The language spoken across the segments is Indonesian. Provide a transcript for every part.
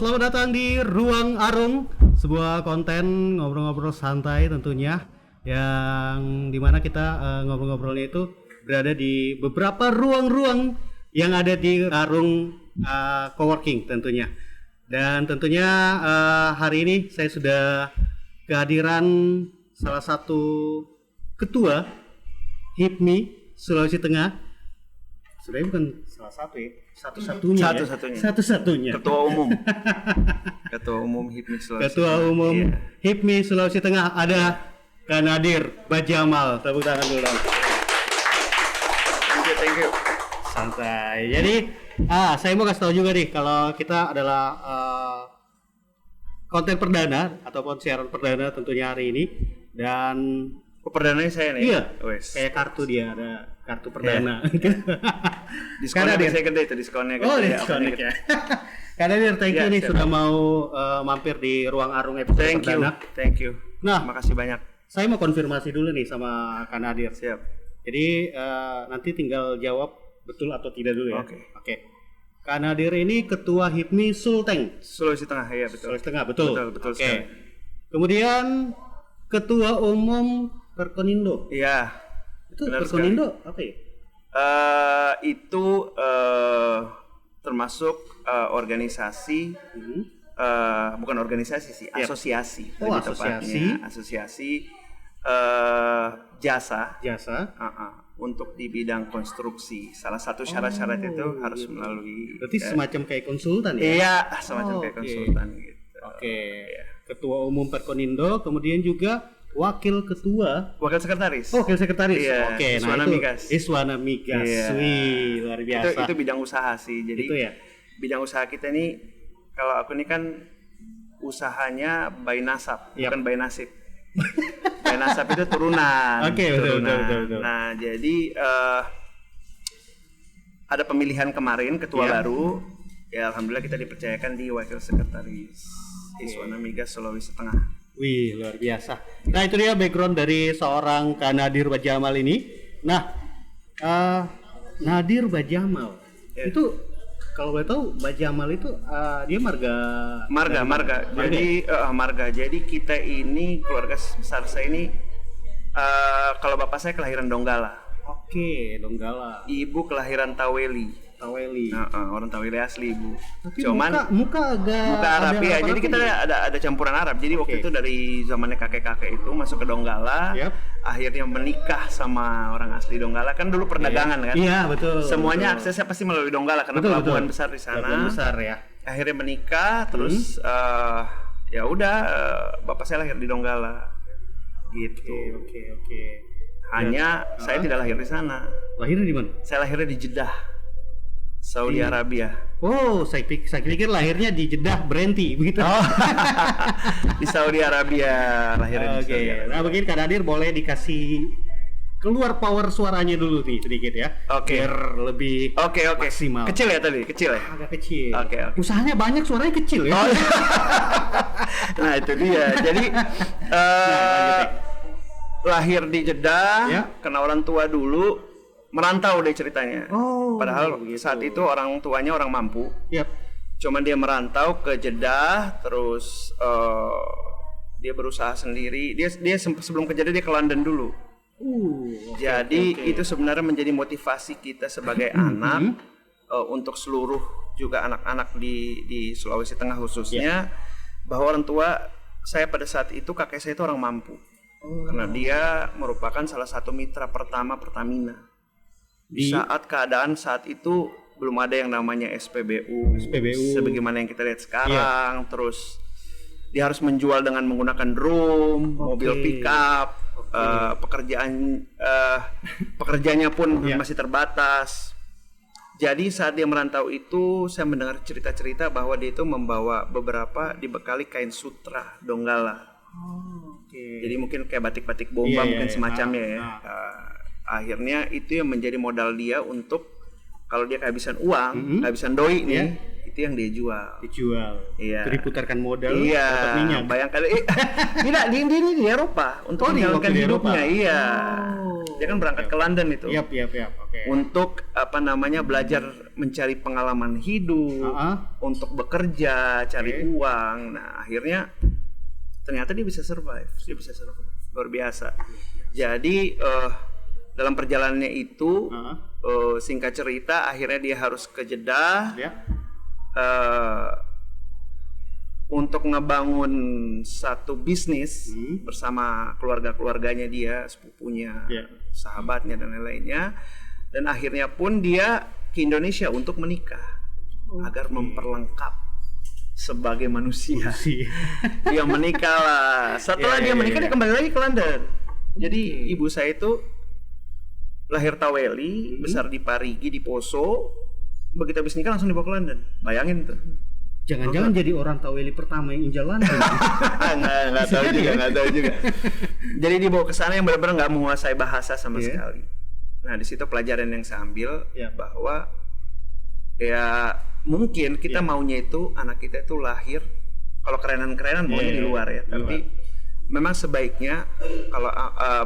selamat datang di Ruang Arung, sebuah konten ngobrol-ngobrol santai tentunya, yang dimana kita ngobrol-ngobrolnya itu berada di beberapa ruang-ruang yang ada di Arung Coworking tentunya. Dan tentunya hari ini saya sudah kehadiran salah satu ketua HIPMI Sulawesi Tengah. Sebenarnya bukan salah satu ya, satu-satunya. Ketua umum HIPMI Sulawesi. Ketua umum HIPMI Sulawesi Tengah ada Kak Nadir Bajamal. Tepuk tangan dulu dong. Thank you. Santai. Jadi saya mau kasih tahu juga nih kalau kita adalah konten perdana ataupun siaran perdana tentunya hari ini, dan Perdananya saya nih. iya, kayak kartu dia ada kartu perdana. Diskonnya biasanya gede itu diskonnya. Oh, diskonnya ya. Kak Nadir, thank you nih sudah mau mampir di Ruang Arung episode perdana. Thank you. Nah, makasih banyak. Saya mau konfirmasi dulu nih sama Kak Nadir. Siap. Jadi nanti tinggal jawab betul atau tidak dulu ya. Oke. Kak Nadir ini ketua HIPMI Sulteng. Sulawesi Tengah, ya betul. Sulawesi Tengah, betul. Betul Oke. sekali. Kemudian ketua umum Perkonindo. Iya. Itu Perkonindo apa ya? Itu termasuk organisasi, bukan organisasi sih, asosiasi. Oh, lebih tepatnya. Asosiasi jasa. Untuk di bidang konstruksi. Salah satu syarat-syarat itu harus melalui. Berarti semacam kayak konsultan ya? Iya, semacam kayak konsultan gitu. Ketua umum Perkonindo, kemudian juga wakil sekretaris. Iya, Oke, Iswana Migas. Iya. Wih, luar biasa. Itu bidang usaha sih. Jadi itu ya? Bidang usaha kita nih, kalau aku ini kan usahanya by nasab, bukan by nasib. By nasab itu turunan. Oke, betul. Nah, jadi ada pemilihan kemarin ketua baru. Ya, alhamdulillah kita dipercayakan di wakil sekretaris Iswana Migas Sulawesi Tengah. Wih, luar biasa. Nah, itu dia background dari seorang Kak Nadir Bajamal ini. Nah, Nadir Bajamal itu kalau boleh tahu, Bajamal itu dia marga. Jadi marga. Jadi kita ini keluarga besar saya ini kalau bapak saya kelahiran Donggala. Oke, Donggala. Ibu kelahiran Taweli. Orang Taweli asli, ibu. Tapi cuman muka Arab ya. Jadi kita ada campuran Arab. Jadi waktu itu dari zamannya kakek-kakek itu masuk ke Donggala. Akhirnya menikah sama orang asli Donggala. Kan dulu perdagangan kan? Iya, betul. Semuanya aksesnya pasti melalui Donggala karena pelabuhan besar di sana. Pelabuhan besar ya. Akhirnya menikah, terus ya udah bapak saya lahir di Donggala. Gitu. Oke. Hanya saya tidak lahir di sana. Lahirnya di mana? Saya lahirnya di Jeddah, Saudi Arabia. Oh, saya pikir lahirnya di Jeddah Brenti begitu. Di Saudi Arabia lahirnya. Oke. Nah, begini Kak Nadir, boleh dikasih keluar power suaranya dulu nih sedikit ya. Biar lebih maksimal. Kecil ya tadi, kecil ya? Agak kecil. Oke. Usahanya banyak, suaranya kecil ya. Nah, itu dia. Jadi lahir di Jeddah, kena orang tua dulu, merantau deh ceritanya. Padahal saat itu orang tuanya orang mampu. Cuman dia merantau ke Jeddah, terus dia berusaha sendiri. Dia sebelum ke Jeddah dia ke London dulu. Jadi itu sebenarnya menjadi motivasi kita sebagai anak untuk seluruh juga anak-anak di Sulawesi Tengah khususnya, bahwa orang tua saya pada saat itu, kakek saya itu orang mampu. Karena dia merupakan salah satu mitra pertama Pertamina. Di saat keadaan saat itu belum ada yang namanya SPBU. Sebagaimana yang kita lihat sekarang. Terus dia harus menjual dengan menggunakan drum, mobil pickup. Pekerjaannya pun masih terbatas. Jadi saat dia merantau itu, saya mendengar cerita-cerita bahwa dia itu membawa beberapa dibekali kain sutra Donggala. Jadi mungkin kayak batik-batik bomba, mungkin semacamnya ya. Akhirnya itu yang menjadi modal dia untuk kalau dia kehabisan uang, kehabisan doi nih, itu itu yang dia jual. Iya. Jadi putarkan modal, iya. dapat minyak. Bayangkan, tidak di Eropa untuk menjalankan hidupnya. Iya. Dia kan berangkat ke London itu. Yap. Okay. Untuk belajar mencari pengalaman hidup, untuk bekerja, cari uang. Nah, akhirnya ternyata dia bisa survive. Luar biasa. Jadi dalam perjalanannya itu singkat cerita akhirnya dia harus ke Jeddah untuk ngebangun satu bisnis bersama keluarganya dia, sepupunya, sahabatnya dan lain-lainnya. Dan akhirnya pun dia ke Indonesia untuk menikah agar memperlengkap sebagai manusia. Dia menikah lah. Setelah dia menikah dia kembali lagi ke London. Jadi ibu saya itu lahir Taweli, besar di Parigi, di Poso. Begitu habis nikah langsung dibawa ke London. Bayangin tuh. Jangan-jangan jadi orang Taweli pertama yang injal London. Nggak tahu juga. Jadi dibawa ke sana yang benar-benar nggak menguasai bahasa sama sekali. Nah, di situ pelajaran yang saya ambil bahwa ya mungkin kita maunya itu anak kita itu lahir kalau kerenan-kerenan maunya di luar ya, tapi memang sebaiknya kalau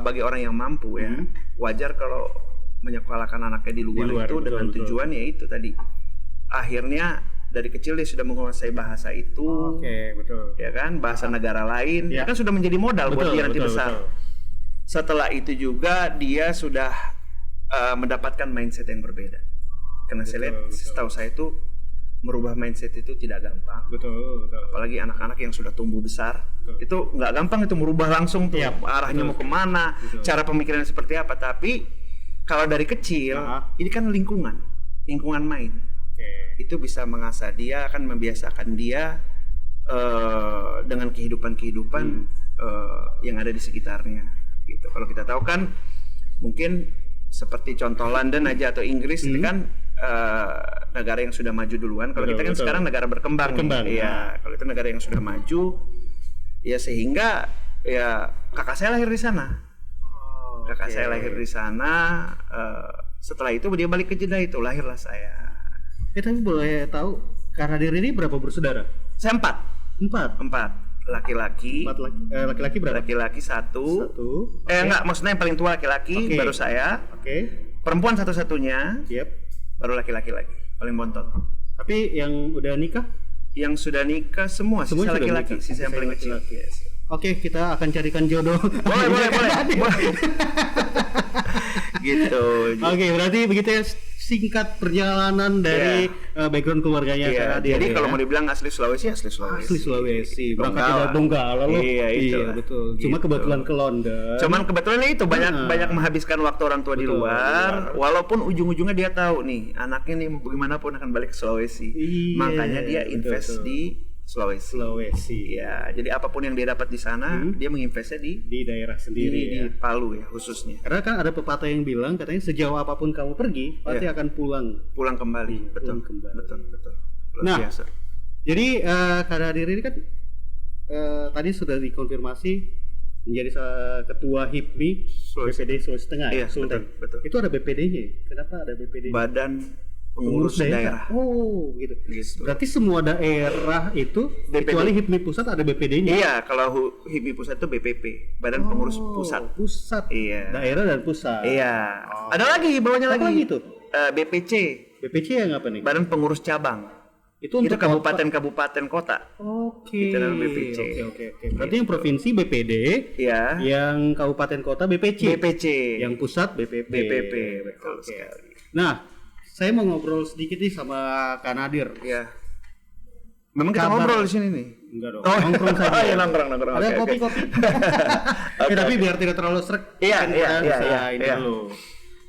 bagi orang yang mampu ya wajar kalau menyekolahkan anaknya di luar itu dengan tujuan ya itu tadi akhirnya dari kecil dia sudah menguasai bahasa itu, ya kan, bahasa negara lain, ya kan sudah menjadi modal buat dia nanti besar. Setelah itu juga dia sudah mendapatkan mindset yang berbeda. Karena saya lihat, setahu saya itu merubah mindset itu tidak gampang. Apalagi anak-anak yang sudah tumbuh besar, itu nggak gampang itu merubah langsung tuh arahnya mau kemana, cara pemikirannya seperti apa. Tapi kalau dari kecil, ini kan lingkungan main. Itu bisa mengasah dia, akan membiasakan dia dengan kehidupan yang ada di sekitarnya. Gitu. Kalau kita tahu kan, mungkin seperti contoh London aja atau Inggris itu kan negara yang sudah maju duluan. Kalau kita kan sekarang negara berkembang. Iya, kalau itu negara yang sudah maju, ya sehingga ya kakak saya lahir di sana. Saya lahir di sana. Setelah itu dia balik ke Jeddah, itu lahirlah saya. Tapi boleh tahu Kanadir ini berapa bersaudara? Saya 4. Laki-laki. Laki-laki berapa? Laki-laki 1. Enggak, maksudnya yang paling tua laki-laki, baru saya. Perempuan satu-satunya. Baru laki-laki lagi, paling bontot. Tapi yang udah nikah? Yang sudah nikah semua sisa laki-laki, sisa yang paling kecil. Oke, kita akan carikan jodoh. Boleh. Gitu. Oke, berarti begitu ya singkat perjalanan dari background keluarganya. Jadi kalau mau dibilang asli Sulawesi. Berangkat dari Donggala loh. Iya, betul. Cuma kebetulan ke London. Itu banyak menghabiskan waktu orang tua di luar. Walaupun ujung-ujungnya dia tahu nih anaknya nih bagaimanapun akan balik ke Sulawesi. Makanya dia invest di Sulawesi. Ya, jadi apapun yang dia dapat di sana, dia menginvestnya di daerah sendiri, di Palu ya khususnya. Karena kan ada pepatah yang bilang katanya sejauh apapun kamu pergi, pasti akan pulang kembali. Betul. Luar biasa. Jadi Kanadir ini kan tadi sudah dikonfirmasi menjadi ketua HIPMI BPD Sulawesi Tengah. Iya, betul. Itu ada BPD-nya. Kenapa ada BPD? Badan Pengurus daerah. Oh, gitu. Berarti semua daerah itu kecuali HIPMI pusat ada BPD-nya. Iya, kalau HIPMI pusat itu BPP, Badan Pengurus Pusat. Iya. Daerah dan pusat. Iya. Ada lagi bawahnya lagi. Apa lagi itu? BPC. BPC yang apa nih? Badan Pengurus Cabang. Itu untuk kabupaten kota. Oke. Itu adalah BPC. Oke. Berarti yang provinsi BPD, yang kabupaten kota BPC. Yang pusat BPP, betul sekali. Nah, saya mau ngobrol sedikit nih sama Kanadir. Iya. Memang kita ngobrol di sini nih. Enggak dong. Nongkrong saja. Iya, nongkrong. Ada kopi-kopi. Tapi biar tidak terlalu srek. Iya. Ini dulu.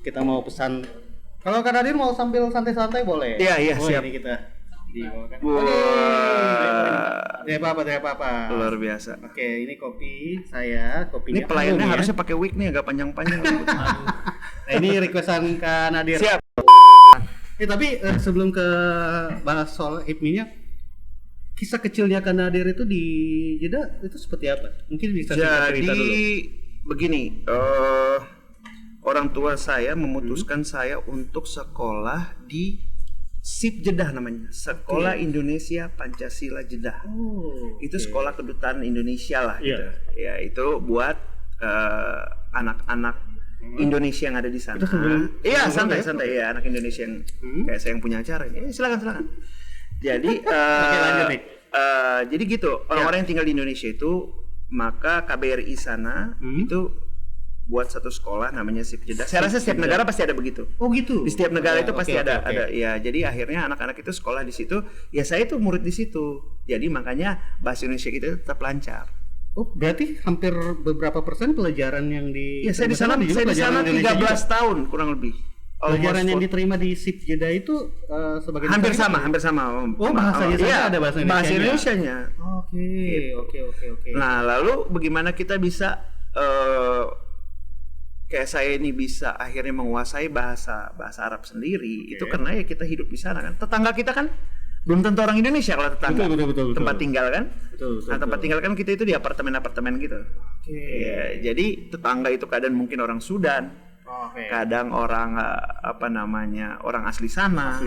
Kita mau pesan. Kalau Kanadir mau sambil santai-santai boleh. Iya, siap. Ini kita dibawakan. Tidak apa-apa. Luar biasa. Oke, ini kopi saya. Kopinya ini pelayannya harusnya pakai wig nih, agak panjang-panjang. Nah, ini requestan Kanadir. Siap. Tapi sebelum ke bahas soal HIPMI-nya, kisah kecilnya Kanadir itu di Jeddah itu seperti apa? Mungkin bisa cerita dulu. Jadi begini, orang tua saya memutuskan saya untuk sekolah di SIP Jeddah namanya, Sekolah Indonesia Pancasila Jeddah. Itu sekolah kedutaan Indonesia lah gitu. Ya itu buat anak-anak Indonesia yang ada di sana. Iya, santai ya, anak Indonesia yang kayak saya yang punya acara ini. Silakan. Jadi jadi gitu, orang-orang yang tinggal di Indonesia itu, maka KBRI sana itu buat satu sekolah namanya SIP Jeddah. Saya rasa setiap negara pasti ada begitu. Oh gitu. Di setiap negara itu pasti ada ya. Jadi akhirnya anak-anak itu sekolah di situ. Ya saya itu murid di situ. Jadi makanya bahasa Indonesia kita tetap lancar. Oh, berarti hampir beberapa persen pelajaran yang di saya di sana 13 tahun kurang lebih. Pelajaran yang diterima di SIP Jeddah itu sebagai hampir sama. Oh, bahasanya saja ada bahasa Indonesianya. Oke. Nah, lalu bagaimana kita bisa kayak saya ini bisa akhirnya menguasai bahasa Arab sendiri itu karena ya kita hidup di sana kan. Tetangga kita kan belum tentu orang Indonesia kalau tetangga. Betul. Tempat tinggal kan. Tempat tinggal kan kita itu di apartemen gitu. Ya, jadi tetangga itu kadang mungkin orang Sudan. Kadang orang orang asli sana.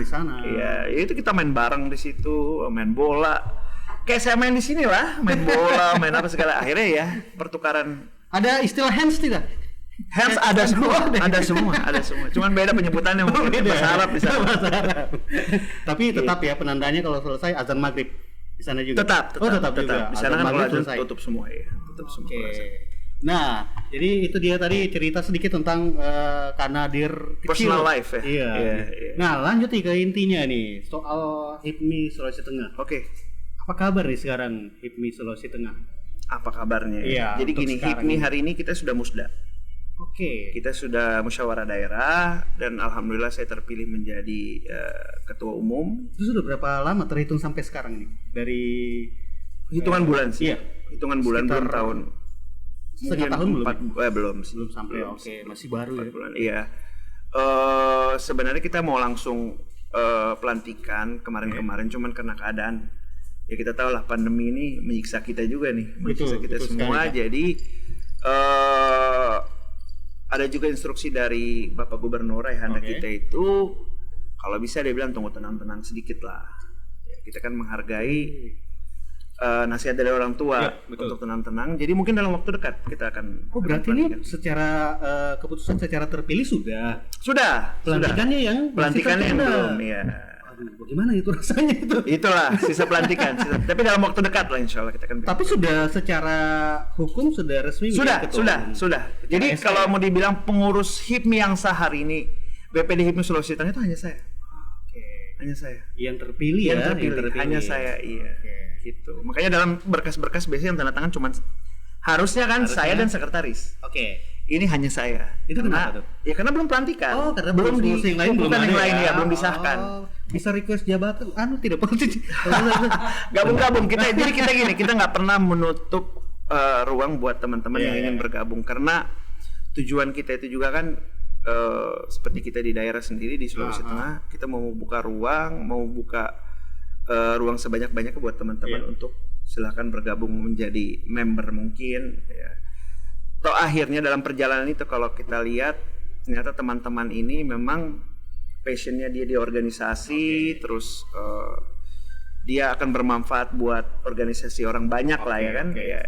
Ya, itu kita main bareng di situ, main bola. Kayak saya main di sini lah, main bola, main apa segala. Akhirnya ya pertukaran. Ada istilah hands tidak? Hands ada semua. Cuman beda penyebutannya mungkin bahasa Arab di sana. Tapi tetap ya penandanya kalau selesai azan maghrib di sana juga. Tetap. Di sana kan kalau azan tutup semua ya. Nah, jadi itu dia tadi cerita sedikit tentang Kanadir kecil. Personal life ya. Iya. Nah, lanjut nih ke intinya nih soal HIPMI Sulawesi Tengah. Oke. Apa kabar nih sekarang HIPMI Sulawesi Tengah? Apa kabarnya? Iya, jadi gini, HIPMI hari ini kita sudah musda. Kita sudah musyawarah daerah dan alhamdulillah saya terpilih menjadi ketua umum. Itu sudah berapa lama terhitung sampai sekarang nih? Dari hitungan bulan sih. Iya. Hitungan bulan belum tahun. Setengah tahun belum sih. Belum sampai. Masih baru ya. Bulan. Iya. Sebenarnya kita mau langsung pelantikan kemarin-kemarin cuman karena keadaan ya kita tahu lah pandemi ini menyiksa kita juga nih, menyiksa kita semua. Sekali, jadi ada juga instruksi dari Bapak Gubernur Ayahanda kita itu kalau bisa dia bilang tunggu tenang-tenang sedikit lah. Ya, kita kan menghargai nasihat dari orang tua untuk tenang-tenang. Jadi mungkin dalam waktu dekat kita akan. Oh berarti ini secara keputusan secara terpilih sudah. Pelantikannya yang belum ya. Bagaimana itu rasanya itu? Itulah sisa pelantikan. Tapi dalam waktu dekat lah insya Allah kita akan. Tapi sudah secara hukum sudah resmi. Sudah. Jadi kalau mau dibilang pengurus HIPMI yang sah hari ini BPD HIPMI Sulawesi Tengah itu hanya saya. Hanya saya. Yang terpilih. Hanya saya, iya. Gitu. Makanya dalam berkas-berkas biasanya yang tanda tangan cuma harusnya saya dan sekretaris. Ini hanya saya. Itu kenapa tuh? Ya karena belum pelantikan. Oh, karena belum yang lain belum disahkan. Bisa request jabatan, tidak politik. Gabung-gabung kita gini, kita nggak pernah menutup ruang buat teman-teman yang ingin bergabung karena tujuan kita itu juga kan seperti kita di daerah sendiri di Sulawesi Tengah, kita mau buka ruang, ruang sebanyak-banyaknya buat teman-teman untuk silakan bergabung menjadi member mungkin ya. Toh akhirnya dalam perjalanan itu kalau kita lihat ternyata teman-teman ini memang passionnya dia di organisasi, terus dia akan bermanfaat buat organisasi orang banyak lah ya kan. Ya,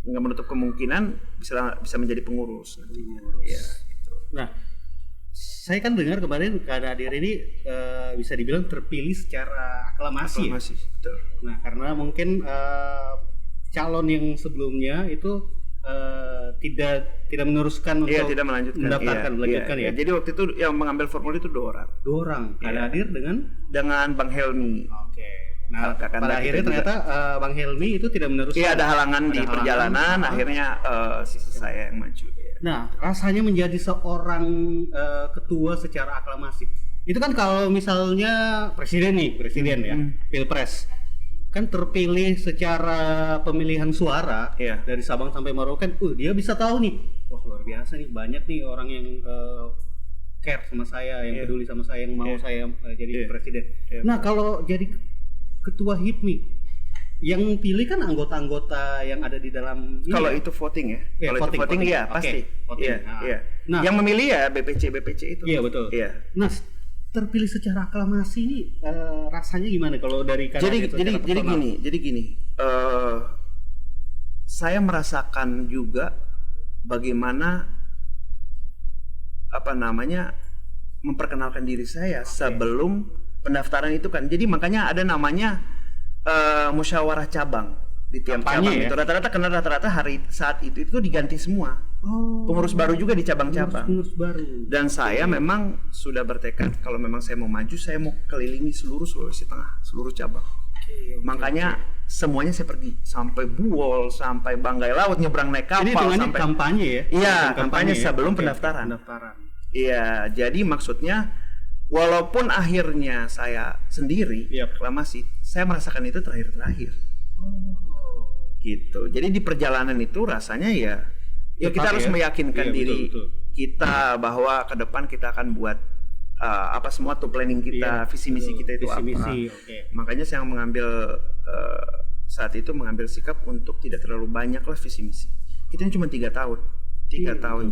nggak menutup kemungkinan bisa menjadi pengurus nantinya. Ya, gitu. Nah, saya kan dengar kemarin Kak Nadir ini bisa dibilang terpilih secara aklamasi. Betul. Nah, karena mungkin calon yang sebelumnya itu tidak meneruskan untuk tidak melanjutkan ya. Jadi waktu itu yang mengambil formulir itu dua orang. Kak Nadir dengan Bang Helmi. Nah, pada akhirnya ternyata Bang Helmi itu tidak meneruskan. Iya, ada halangan di perjalanan, akhirnya sisa saya yang maju. Nah, rasanya menjadi seorang ketua secara aklamasi. Itu kan kalau misalnya presiden ya, Pilpres. Kan terpilih secara pemilihan suara dari Sabang sampai Merauke, dia bisa tahu nih, wah luar biasa nih, banyak nih orang yang care sama saya, yang peduli sama saya, yang mau saya jadi presiden. Nah kalau jadi ketua HIPMI, yang pilih kan anggota-anggota yang ada di dalam. Kalau itu voting ya, kalau itu voting ya pasti. Voting. Nah, yang memilih ya BPC itu. Iya betul. Iya. Nah terpilih secara aklamasi ini rasanya gimana kalau dari jadi gini, saya merasakan juga bagaimana memperkenalkan diri saya sebelum pendaftaran itu kan. Jadi makanya ada namanya musyawarah cabang di tiap cabang ya? Itu rata-rata hari saat itu diganti semua. Pengurus baru juga di cabang-cabang. Pengurus baru. Dan saya memang sudah bertekad kalau memang saya mau maju, saya mau kelilingi seluruh Sulawesi Tengah, seluruh cabang. Makanya semuanya saya pergi sampai Buol, sampai Banggai Laut, nyebrang naik kapal. Ini sampai kampanye ya? Iya, kampanye sebelum pendaftaran. Iya, jadi maksudnya walaupun akhirnya saya sendiri aklamasi, saya merasakan itu terakhir. Gitu. Jadi di perjalanan itu rasanya ya kita harus meyakinkan diri kita bahwa ke depan kita akan buat semua tuh planning kita, visi misi kita itu apa. Makanya saya saat itu mengambil sikap untuk tidak terlalu banyak lah visi misi. Kita cuma 3 tahun.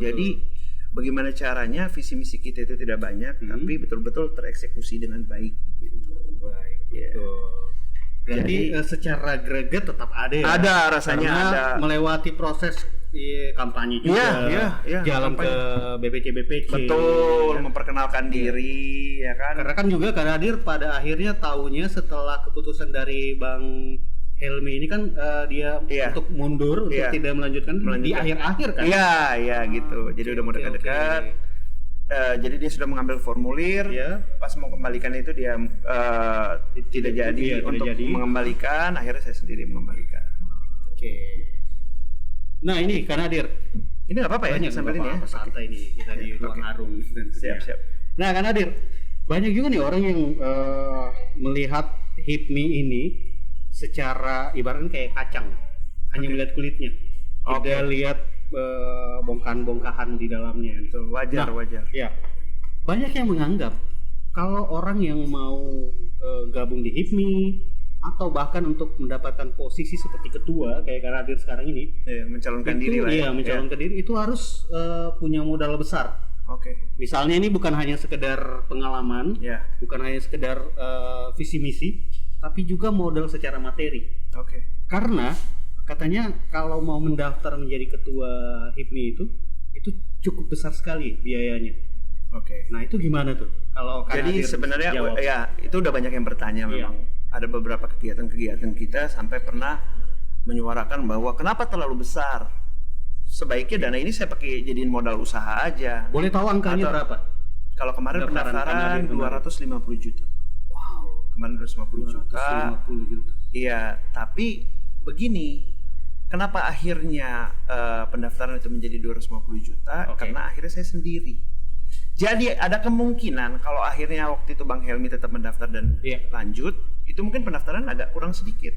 Jadi bagaimana caranya visi misi kita itu tidak banyak tapi betul-betul tereksekusi dengan baik gitu. Berarti secara greget tetap ada ya? Ada rasanya, ada. Melewati proses kampanye juga, jalan ke BPC. Betul, memperkenalkan diri, ya kan? Karena kan juga Kak Nadir pada akhirnya tahunya setelah keputusan dari Bang Helmi ini kan dia untuk mundur, untuk tidak melanjutkan di akhir-akhir kan? Iya, gitu. Jadi udah mau dekat-dekat. Jadi dia sudah mengambil formulir, pas mau kembalikan itu dia tidak jadi untuk mengembalikan, akhirnya saya sendiri mengembalikan. Nah ini Kak Nadir, ini nggak apa-apa ya, sambil ini ya, santai ini kita di ruang harum. Siap. Nah Kak Nadir, banyak juga nih orang yang melihat HIPMI ini secara ibaratnya kayak kacang, hanya melihat kulitnya, tidak lihat bongkahan-bongkahan di dalamnya. Wajar. Ya, banyak yang menganggap kalau orang yang mau gabung di HIPMI atau bahkan untuk mendapatkan posisi seperti ketua kayak Kak Nadir sekarang ini, mencalonkan diri lah. Iya, mencalonkan diri itu harus punya modal besar. Misalnya ini bukan hanya sekedar pengalaman, bukan hanya sekedar visi misi, tapi juga modal secara materi. Karena katanya kalau mau mendaftar menjadi ketua HIPMI itu cukup besar sekali biayanya. Nah itu gimana tuh? Kalau jadi sebenarnya itu udah banyak yang bertanya memang. Ada beberapa kegiatan kita sampai pernah menyuarakan bahwa kenapa terlalu besar? Sebaiknya dana ini saya pakai jadiin modal usaha aja. Boleh tahu angkanya berapa? Kalau kemarin pendaftaran 250 juta. Wow, kemarin 250 juta. Iya, tapi begini, kenapa akhirnya pendaftaran itu menjadi 250 juta? Karena akhirnya saya sendiri. Jadi ada kemungkinan kalau akhirnya waktu itu Bang Helmi tetap mendaftar dan lanjut, itu mungkin pendaftaran agak kurang sedikit.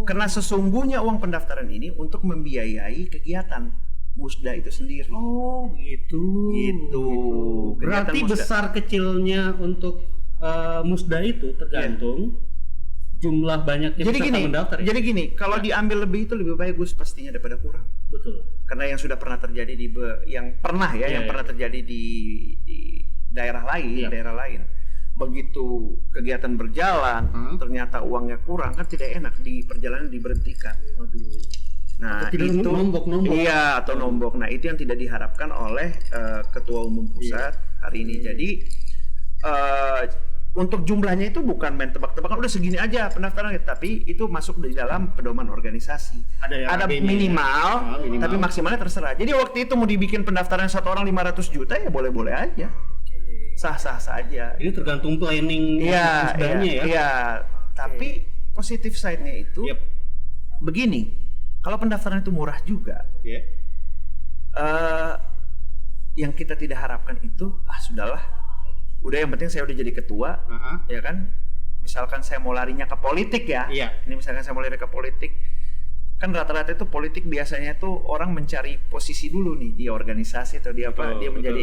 Karena sesungguhnya uang pendaftaran ini untuk membiayai kegiatan Musda itu sendiri. Gitu. Berarti besar kecilnya untuk Musda itu tergantung jumlah banyaknya peserta mendaftar. Jadi gini, kalau diambil lebih itu lebih bagus pastinya daripada kurang. Betul. Karena yang sudah pernah terjadi yang pernah terjadi di daerah lain. Begitu kegiatan berjalan, ternyata uangnya kurang, kan tidak enak, di perjalanan diberhentikan. Nah, itu nombok. Iya, atau nombok. Nah, itu yang tidak diharapkan oleh Ketua Umum Pusat hari ini. Jadi untuk jumlahnya itu bukan main tebak-tebakan udah segini aja pendaftaran, tapi itu masuk di dalam pedoman organisasi. Ada minimal, tapi maksimalnya terserah. Jadi waktu itu mau dibikin pendaftaran satu orang 500 juta ya boleh-boleh aja. Sah-sah saja. Ini tergantung planning Musdanya ya. Iya, tapi positif side-nya itu begini. Kalau pendaftaran itu murah juga. Yang kita tidak harapkan itu sudahlah. Udah yang penting saya udah jadi ketua, ya kan? Misalkan saya mau larinya ke politik ya. Ini misalkan saya mau lari ke politik. Kan rata-rata itu politik biasanya tuh orang mencari posisi dulu nih di organisasi atau dia menjadi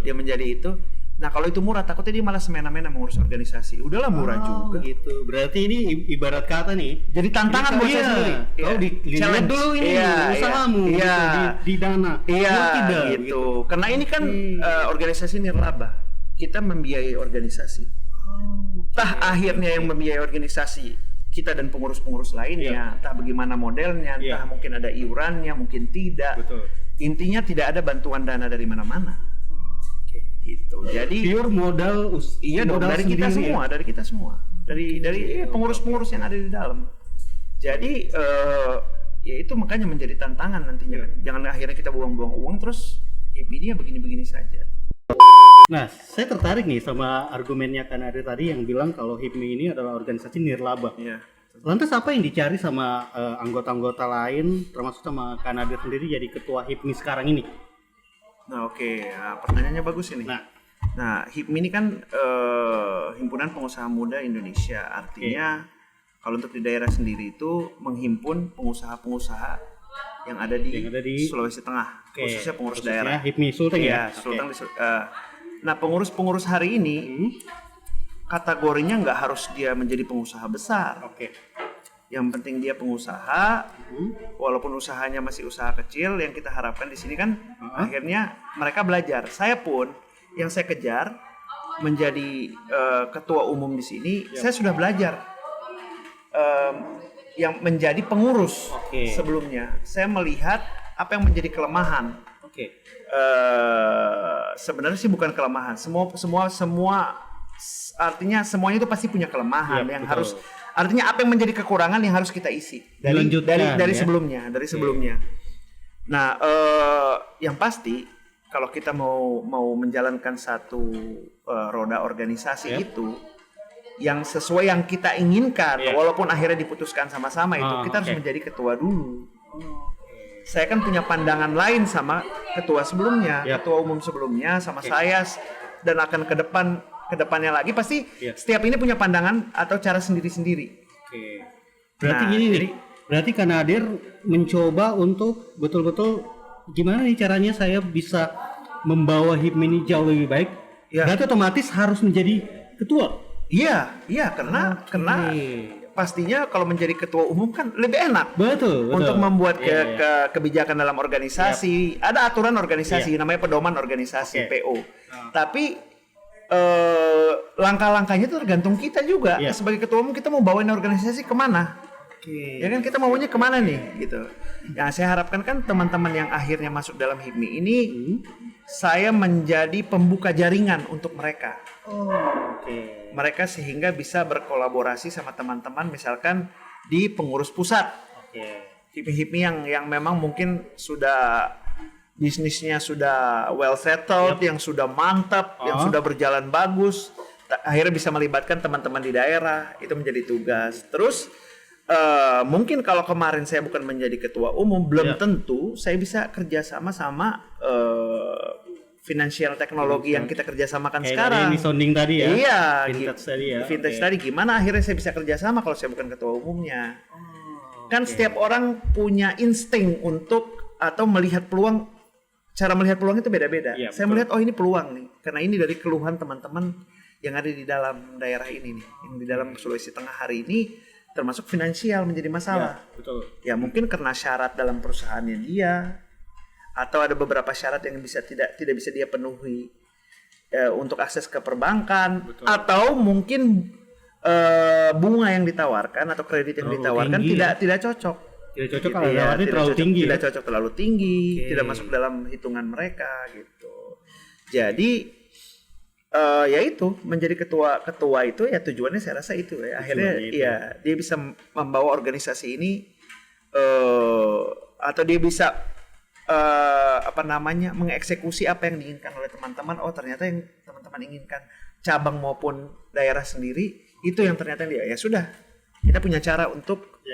dia menjadi itu. Nah kalau itu murah takutnya dia malah semena-mena mengurus organisasi. Udahlah murah juga. Gitu. Berarti ini ibarat kata nih. Jadi tantangan buat saya sendiri. Kau dilihat dulu ini usahamu di dana. Iya gitu. Karena ini kan organisasi nirlaba. kita membiayai organisasi. Entah akhirnya yang membiayai organisasi kita dan pengurus-pengurus lainnya, entah bagaimana modelnya, entah mungkin ada iurannya, mungkin tidak. Betul. Intinya tidak ada bantuan dana dari mana-mana. Gitu. Jadi pure modal modal dari kita semua, dari kita semua. Dari pengurus-pengurus yang ada di dalam. Jadi ya itu makanya menjadi tantangan nantinya. Jangan akhirnya kita buang-buang uang terus ini ya begini-begini saja. Nah, saya tertarik nih sama argumennya Kanadir tadi yang bilang kalau HIPMI ini adalah organisasi nirlaba. Iya. Lantas apa yang dicari sama anggota-anggota lain, termasuk sama Kanadir sendiri jadi ketua HIPMI sekarang ini? Nah, oke. Nah, pertanyaannya bagus ini. Nah, HIPMI ini kan Himpunan Pengusaha Muda Indonesia. Artinya kalau untuk di daerah sendiri itu menghimpun pengusaha-pengusaha yang ada di Sulawesi Tengah, khususnya pengurus daerah. HIPMI Sulteng ya? Sulteng. Nah, pengurus-pengurus hari ini kategorinya nggak harus dia menjadi pengusaha besar. Yang penting dia pengusaha, walaupun usahanya masih usaha kecil. Yang kita harapkan di sini kan akhirnya mereka belajar. Saya pun yang saya kejar menjadi ketua umum di sini, saya sudah belajar. Yang menjadi pengurus sebelumnya, saya melihat apa yang menjadi kelemahan. Sebenarnya sih bukan kelemahan. Semua artinya semuanya itu pasti punya kelemahan yang harus. Artinya apa yang menjadi kekurangan yang harus kita isi dari sebelumnya. Nah, yang pasti kalau kita mau menjalankan satu roda organisasi itu yang sesuai yang kita inginkan, walaupun akhirnya diputuskan sama-sama itu, kita harus menjadi ketua dulu. Saya kan punya pandangan lain sama ketua sebelumnya, ketua umum sebelumnya sama saya, dan akan kedepannya lagi pasti setiap ini punya pandangan atau cara sendiri-sendiri. Berarti berarti Kanadir mencoba untuk betul-betul gimana nih caranya saya bisa membawa HIPMI ini jauh lebih baik. Berarti otomatis harus menjadi ketua. Iya, karena pastinya kalau menjadi ketua umum kan lebih enak. Betul. Untuk membuat kebijakan dalam organisasi. Ada aturan organisasi namanya pedoman organisasi PO. Tapi langkah-langkahnya itu tergantung kita juga. Sebagai ketua umum kita mau bawain organisasi kemana? Ya kan kita maunya kemana nih gitu. Yang saya harapkan kan teman-teman yang akhirnya masuk dalam HIPMI ini, saya menjadi pembuka jaringan untuk mereka. Mereka sehingga bisa berkolaborasi sama teman-teman misalkan di pengurus pusat. HIPMI yang memang mungkin sudah bisnisnya sudah well settled, yang sudah mantap, yang sudah berjalan bagus, akhirnya bisa melibatkan teman-teman di daerah, itu menjadi tugas. Terus mungkin kalau kemarin saya bukan menjadi ketua umum, belum tentu saya bisa kerjasama sama financial teknologi yang kita kerjasamakan sekarang. Kayak sounding tadi ya. Iya, vintage tadi ya. Vintage tadi gimana akhirnya saya bisa kerjasama kalau saya bukan ketua umumnya? Kan setiap orang punya insting untuk atau melihat peluang. Cara melihat peluang itu beda-beda. Saya melihat ini peluang nih, karena ini dari keluhan teman-teman yang ada di dalam daerah ini nih, yang di dalam Sulawesi Tengah hari ini, termasuk finansial menjadi masalah. Ya mungkin karena syarat dalam perusahaannya dia, atau ada beberapa syarat yang tidak bisa dia penuhi untuk akses ke perbankan, atau mungkin bunga yang ditawarkan atau kredit yang ditawarkan tidak cocok. Tidak cocok kalau terlalu tinggi. Tidak cocok terlalu tinggi, tidak masuk dalam hitungan mereka gitu. Jadi ya itu menjadi ketua itu ya tujuannya saya rasa itu ya. Akhirnya dia bisa membawa organisasi ini atau dia bisa mengeksekusi apa yang diinginkan oleh teman-teman. Ternyata yang teman-teman inginkan cabang maupun daerah sendiri itu yang ternyata dia ya sudah, kita punya cara untuk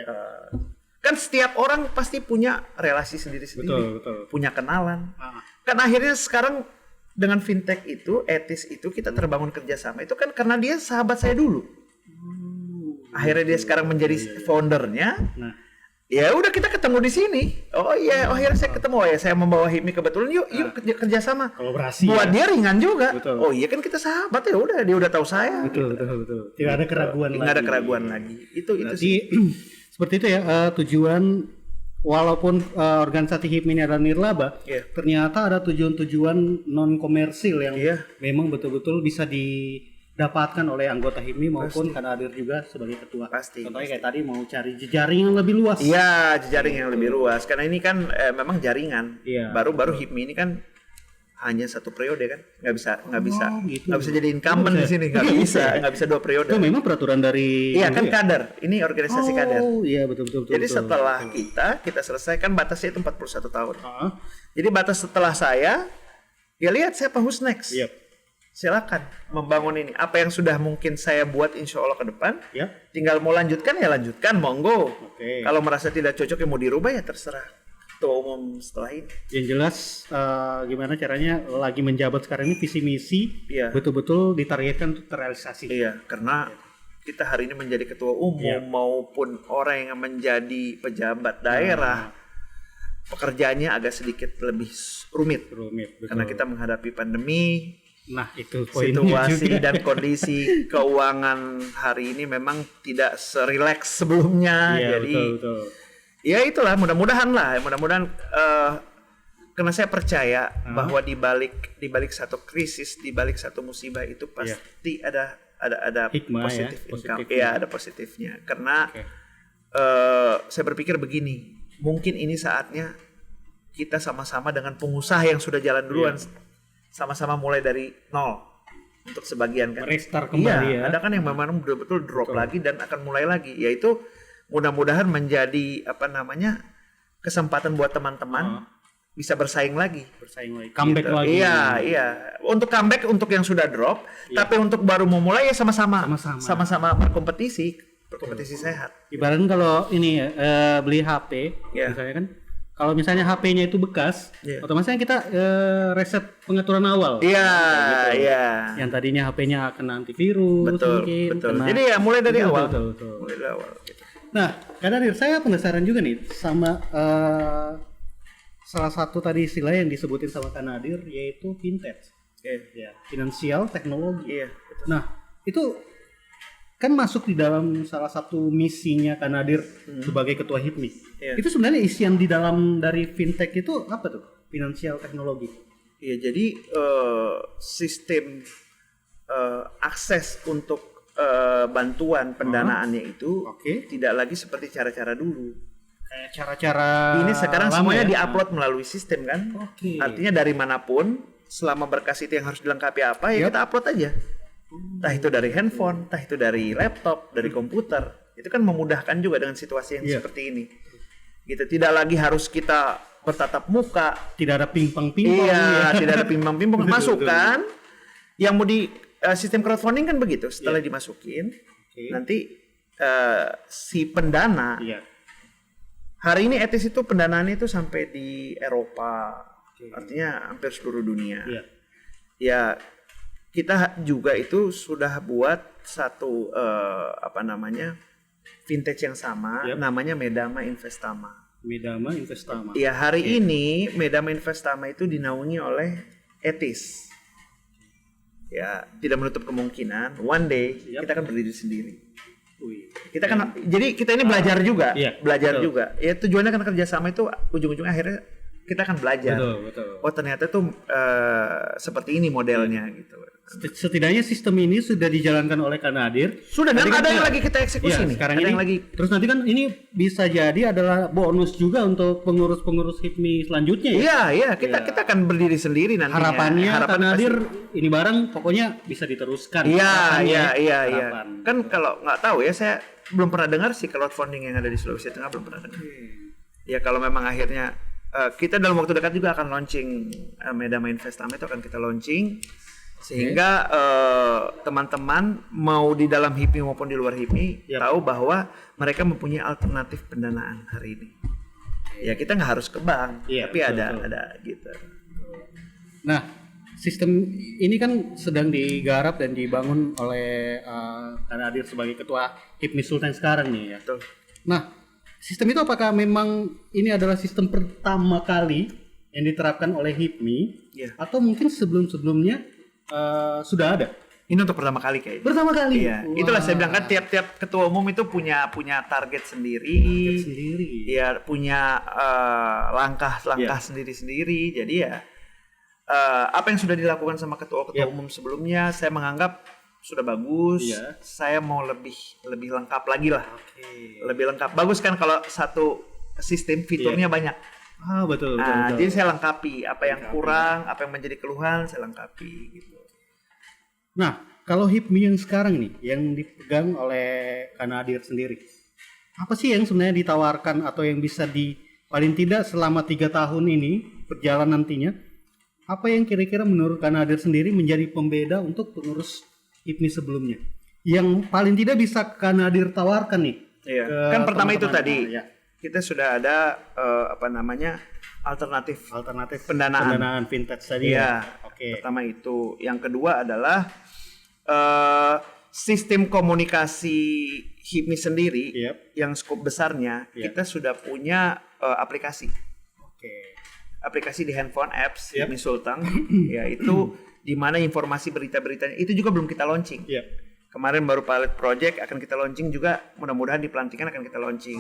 kan setiap orang pasti punya relasi sendiri-sendiri, punya kenalan. Kan akhirnya sekarang dengan fintech itu, etis itu kita terbangun kerjasama itu kan karena dia sahabat saya dulu. Akhirnya dia sekarang menjadi foundernya. Ya udah kita ketemu di sini. Akhirnya saya ketemu. Saya membawa HIPMI kebetulan. Yuk kerjasama. Kolaborasi. Buat dia ringan juga. Kan kita sahabat ya udah, dia udah tahu saya. Betul. Tidak ada keraguan lagi. Nggak ada keraguan lagi. Itu sih. Seperti itu ya tujuan walaupun organisasi HIPMI ini adalah nirlaba, ternyata ada tujuan-tujuan non komersil yang memang betul-betul bisa didapatkan oleh anggota HIPMI maupun Kanadir juga sebagai ketua. Contohnya kayak tadi mau cari jejaring yang lebih luas. Iya, jejaring yang lebih luas. Karena ini kan memang jaringan. Baru-baru HIPMI ini kan hanya 1 periode kan, nggak bisa jadi incumbent di sini, nggak bisa 2 periode. Itu memang peraturan dari kan kader, ini organisasi kader. Iya betul. Jadi setelah kita selesaikan batasnya itu 41 tahun. Jadi batas setelah saya, ya lihat siapa who's next. Silakan membangun ini. Apa yang sudah mungkin saya buat insya Allah ke depan, tinggal mau lanjutkan ya lanjutkan, monggo. Kalau merasa tidak cocok ya mau dirubah ya terserah. Umum setelah ini. Yang jelas gimana caranya lagi menjabat sekarang ini visi misi betul-betul ditargetkan untuk terrealisasi. Karena kita hari ini menjadi ketua umum maupun orang yang menjadi pejabat daerah, pekerjaannya agak sedikit lebih rumit karena kita menghadapi pandemi. Nah, itu situasi juga. Dan kondisi keuangan hari ini memang tidak serileks sebelumnya. Jadi betul. Ya itulah, mudah-mudahan karena saya percaya bahwa di balik satu krisis, di balik satu musibah itu pasti ada hikmah, positif income. Ada positifnya. Karena saya berpikir begini, mungkin ini saatnya kita sama-sama dengan pengusaha yang sudah jalan duluan, sama-sama mulai dari nol untuk sebagian kan. Restart kembali ada kan yang memang betul-betul drop lagi dan akan mulai lagi, yaitu mudah-mudahan menjadi kesempatan buat teman-teman bisa bersaing lagi. Comeback gitu. lagi. Iya. Untuk comeback untuk yang sudah drop, tapi untuk baru mau mulai ya sama-sama berkompetisi sehat. Ibaratnya kalau ini beli HP, misalnya kan, kalau misalnya HP-nya itu bekas, otomatis kita reset pengaturan awal. Yang tadinya HP-nya kena antivirus, betul. Jadi ya mulai dari awal. Mulai dari awal. Nah, Kanadir, saya penasaran juga nih sama salah satu tadi istilah yang disebutin sama Kanadir, yaitu fintech, finansial teknologi. Nah, itu kan masuk di dalam salah satu misinya Kanadir sebagai ketua HIPMI. Itu sebenarnya isian di dalam dari fintech itu apa tuh? Finansial teknologi. Jadi sistem akses untuk bantuan pendanaannya itu tidak lagi seperti cara-cara dulu. Kayak cara-cara ini sekarang semuanya diupload melalui sistem kan. Artinya dari manapun, selama berkas itu yang harus dilengkapi apa kita upload aja. Entah itu dari handphone, entah itu dari laptop, dari komputer. Itu kan memudahkan juga dengan situasi yang seperti ini. Gitu, tidak lagi harus kita bertatap muka, tidak ada pingpong. Tidak ada pingpong masukkan yang mau di sistem crowdfunding kan begitu, setelah dimasukin nanti si pendana hari ini etis itu pendanaannya itu sampai di Eropa, artinya hampir seluruh dunia. Ya kita juga itu sudah buat satu fintech yang sama, namanya Medama Investama. Ya hari ini Medama Investama itu dinaungi oleh etis. Ya, tidak menutup kemungkinan one day kita akan berdiri sendiri. Kita kan jadi kita ini belajar juga, juga. Ya tujuannya kan kerjasama itu ujung-ujungnya akhirnya kita akan belajar. Oh ternyata tuh seperti ini modelnya gitu. Setidaknya sistem ini sudah dijalankan oleh Kanadir. Sudah, dan ada yang lagi kita eksekusi nih. Sekarang ini lagi. Terus nanti kan ini bisa jadi adalah bonus juga untuk pengurus-pengurus HIPMI selanjutnya ya. Kita akan berdiri sendiri nantinya. Harapannya Kanadir ini barang pokoknya bisa diteruskan. Iya. Kan kalau nggak tahu ya, saya belum pernah dengar sih crowdfunding yang ada di Sulawesi Tengah, belum pernah dengar. Ya kalau memang akhirnya kita dalam waktu dekat juga akan launching Medama Investama, itu akan kita launching sehingga teman-teman mau di dalam HIPMI maupun di luar HIPMI tahu bahwa mereka mempunyai alternatif pendanaan hari ini. Ya kita nggak harus ke bank, tapi betul. ada gitu. Nah, sistem ini kan sedang digarap dan dibangun oleh Kanadir sebagai ketua HIPMI Sultan sekarang nih ya. Betul. Nah, sistem itu apakah memang ini adalah sistem pertama kali yang diterapkan oleh HIPMI atau mungkin sebelum-sebelumnya sudah ada? Ini untuk pertama kali kayaknya. Pertama kali. Iya. Itulah saya bilang kan tiap ketua umum itu punya target sendiri. Iya, punya langkah-langkah sendiri-sendiri. Jadi ya apa yang sudah dilakukan sama ketua-ketua umum sebelumnya saya menganggap sudah bagus. Iya. Saya mau lebih lengkap lagi lah. Lebih lengkap. Bagus kan kalau satu sistem fiturnya banyak. Betul. Jadi saya lengkapi apa yang kurang, apa yang menjadi keluhan saya lengkapi gitu. Nah, kalau HIPMI yang sekarang nih, yang dipegang oleh Kanadir sendiri, apa sih yang sebenarnya ditawarkan atau yang bisa paling tidak selama 3 tahun ini berjalan nantinya, apa yang kira-kira menurut Kanadir sendiri menjadi pembeda untuk pengurus HIPMI sebelumnya? Yang paling tidak bisa Kanadir tawarkan nih? Iya. Kan pertama itu tadi, kita sudah ada alternatif pendanaan vintage tadi. Iya. Pertama itu. Yang kedua adalah sistem komunikasi HIPMI sendiri yang skop besarnya kita sudah punya aplikasi. Aplikasi di handphone apps HIPMI Sulteng yaitu di mana informasi berita-beritanya itu juga belum kita launching. Kemarin baru pilot project, akan kita launching juga, mudah-mudahan di pelantikan akan kita launching.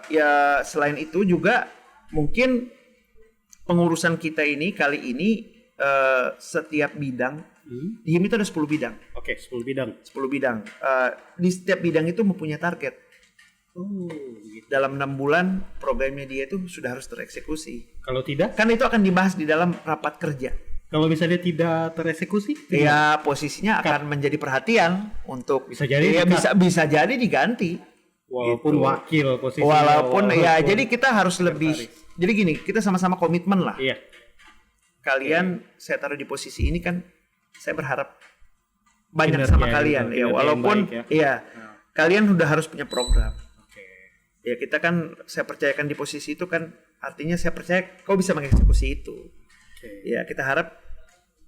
Ya selain itu juga mungkin pengurusan kita ini kali ini setiap bidang di HIPMI itu ada 10 bidang. 10 bidang. 10 bidang. Di setiap bidang itu mempunyai target. Gitu. Dalam 6 bulan programnya dia itu sudah harus tereksekusi. Kalau tidak? Kan itu akan dibahas di dalam rapat kerja. Kalau misalnya tidak tereksekusi? Ya posisinya akan menjadi perhatian untuk bisa jadi bisa jadi diganti. Walaupun gitu. Wakil posisi. Walaupun jadi kita harus lebih. Jadi gini, kita sama-sama komitmen lah. Iya. Kalian saya taruh di posisi ini kan saya berharap banyak sama kalian ya walaupun kalian udah harus punya program. Ya kita kan saya percayakan di posisi itu kan artinya saya percaya kau bisa mengeksekusi itu. Ya kita harap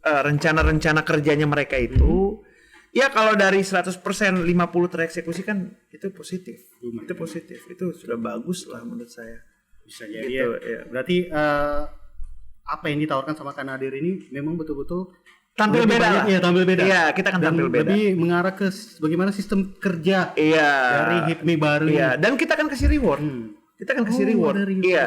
rencana-rencana kerjanya mereka itu ya kalau dari 100% 50 tereksekusi kan itu positif. Itu positif. Itu sudah bagus lah menurut saya. Bisa jadi gitu, ya. Berarti apa yang ditawarkan sama Kanadir ini memang betul-betul tampil beda lah. Iya, tampil beda. Iya, kita akan tampil beda. Lebih mengarah ke bagaimana sistem kerja dari HIPMI baru. Iya, dan kita akan kasih reward. Kita akan kasih reward. Iya.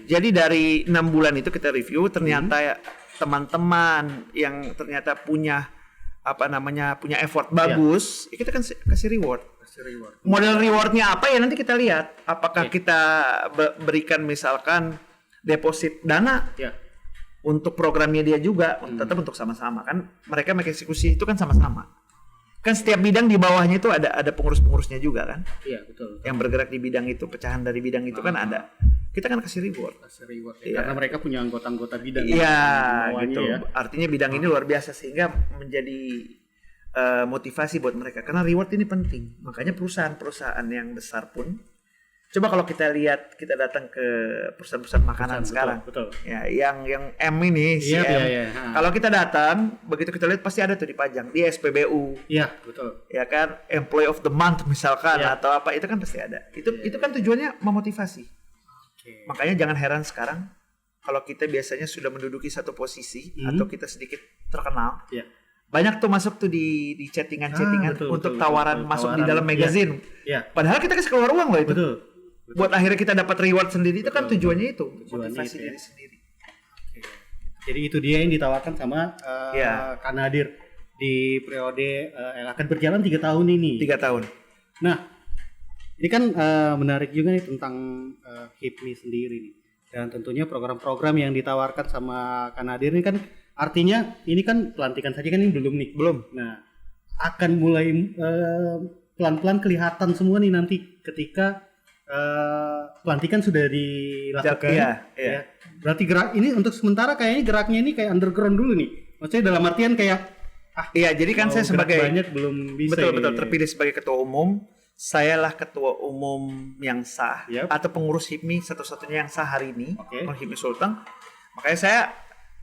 Jadi dari 6 bulan itu kita review, ternyata teman-teman yang ternyata punya punya effort bagus, kita kan kasih reward. Model rewardnya apa ya nanti kita lihat. Apakah kita berikan misalkan deposit dana untuk programnya dia juga, tetap untuk sama-sama kan mereka mengeksekusi itu kan sama-sama. Kan setiap bidang di bawahnya itu ada pengurus-pengurusnya juga kan. Iya betul. Yang bergerak di bidang itu, pecahan dari bidang itu kan ada. Kita kan kasih reward. Karena mereka punya anggota-anggota bidang. Iya gitu. Ya. Artinya bidang ini luar biasa sehingga menjadi motivasi buat mereka. Karena reward ini penting. Makanya perusahaan-perusahaan yang besar pun, coba kalau kita lihat, kita datang ke perusahaan-perusahaan makanan sekarang. Betul. Ya, yang M ini si M. Kalau kita datang, begitu kita lihat pasti ada tuh dipajang di SPBU. Iya, betul. Ya kan, Employee of the Month misalkan atau apa itu kan pasti ada. Itu kan tujuannya memotivasi. Makanya jangan heran sekarang kalau kita biasanya sudah menduduki satu posisi atau kita sedikit terkenal. Banyak tuh masuk tuh di chattingan-chattingan untuk tawaran masuk di dalam magazine. Padahal kita kasih keluar uang loh itu. Betul. Buat akhirnya kita dapat reward sendiri itu kan tujuannya itu motivasi diri sendiri. Jadi itu dia yang ditawarkan sama Kanadir di periode yang akan berjalan 3 tahun ini. 3 tahun. Nah, ini kan menarik juga nih tentang HIPMI sendiri nih. Dan tentunya program-program yang ditawarkan sama Kanadir ini kan artinya ini kan pelantikan saja kan ini belum nih. Belum. Nah, akan mulai pelan-pelan kelihatan semua nih nanti ketika pelantikan sudah dilakukan. Iya. Berarti gerak ini untuk sementara kayaknya geraknya ini kayak underground dulu nih. Maksudnya dalam artian kayak jadi kan saya sebagai banyak belum bisa betul terpilih sebagai ketua umum. Sayalah ketua umum yang sah atau pengurus HIPMI satu-satunya yang sah hari ini, HIPMI Sulteng. Makanya saya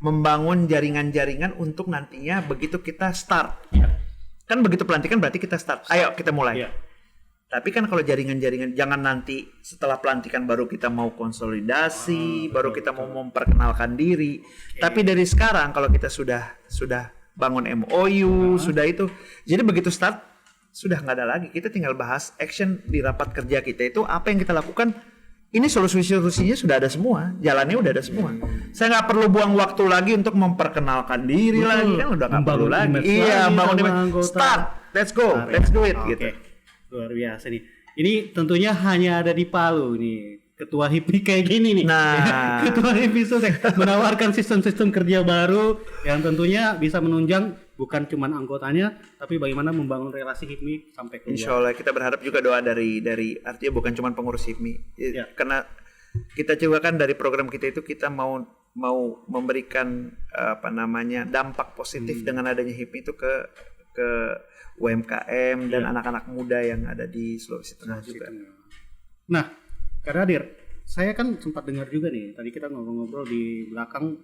membangun jaringan-jaringan untuk nantinya begitu kita start. Kan begitu pelantikan berarti kita start. Ayo kita mulai. Tapi kan kalau jaringan-jaringan jangan nanti setelah pelantikan baru kita mau konsolidasi, baru kita mau memperkenalkan diri. Tapi dari sekarang kalau kita sudah bangun MOU, sudah itu. Jadi begitu start sudah nggak ada lagi. Kita tinggal bahas action di rapat kerja kita itu apa yang kita lakukan. Ini solusinya sudah ada semua, jalannya udah ada semua. Saya nggak perlu buang waktu lagi untuk memperkenalkan diri lagi, kan udah nggak perlu lagi. Iya, bangun start, let's go, let's do it gitu. Luar biasa nih. Ini tentunya hanya ada di Palu nih. Ketua HIPMI kayak gini nih. Nah, Ketua HIPMI menawarkan sistem-sistem kerja baru yang tentunya bisa menunjang bukan cuma anggotanya, tapi bagaimana membangun relasi HIPMI sampai keluar. Insya Allah kita berharap juga doa dari artinya bukan cuma pengurus HIPMI, karena kita juga kan dari program kita itu kita mau memberikan dampak positif dengan adanya HIPMI itu ke UMKM dan anak-anak muda yang ada di Sulawesi Tengah juga. Nah, Kak Radir, saya kan sempat dengar juga nih, tadi kita ngobrol-ngobrol di belakang,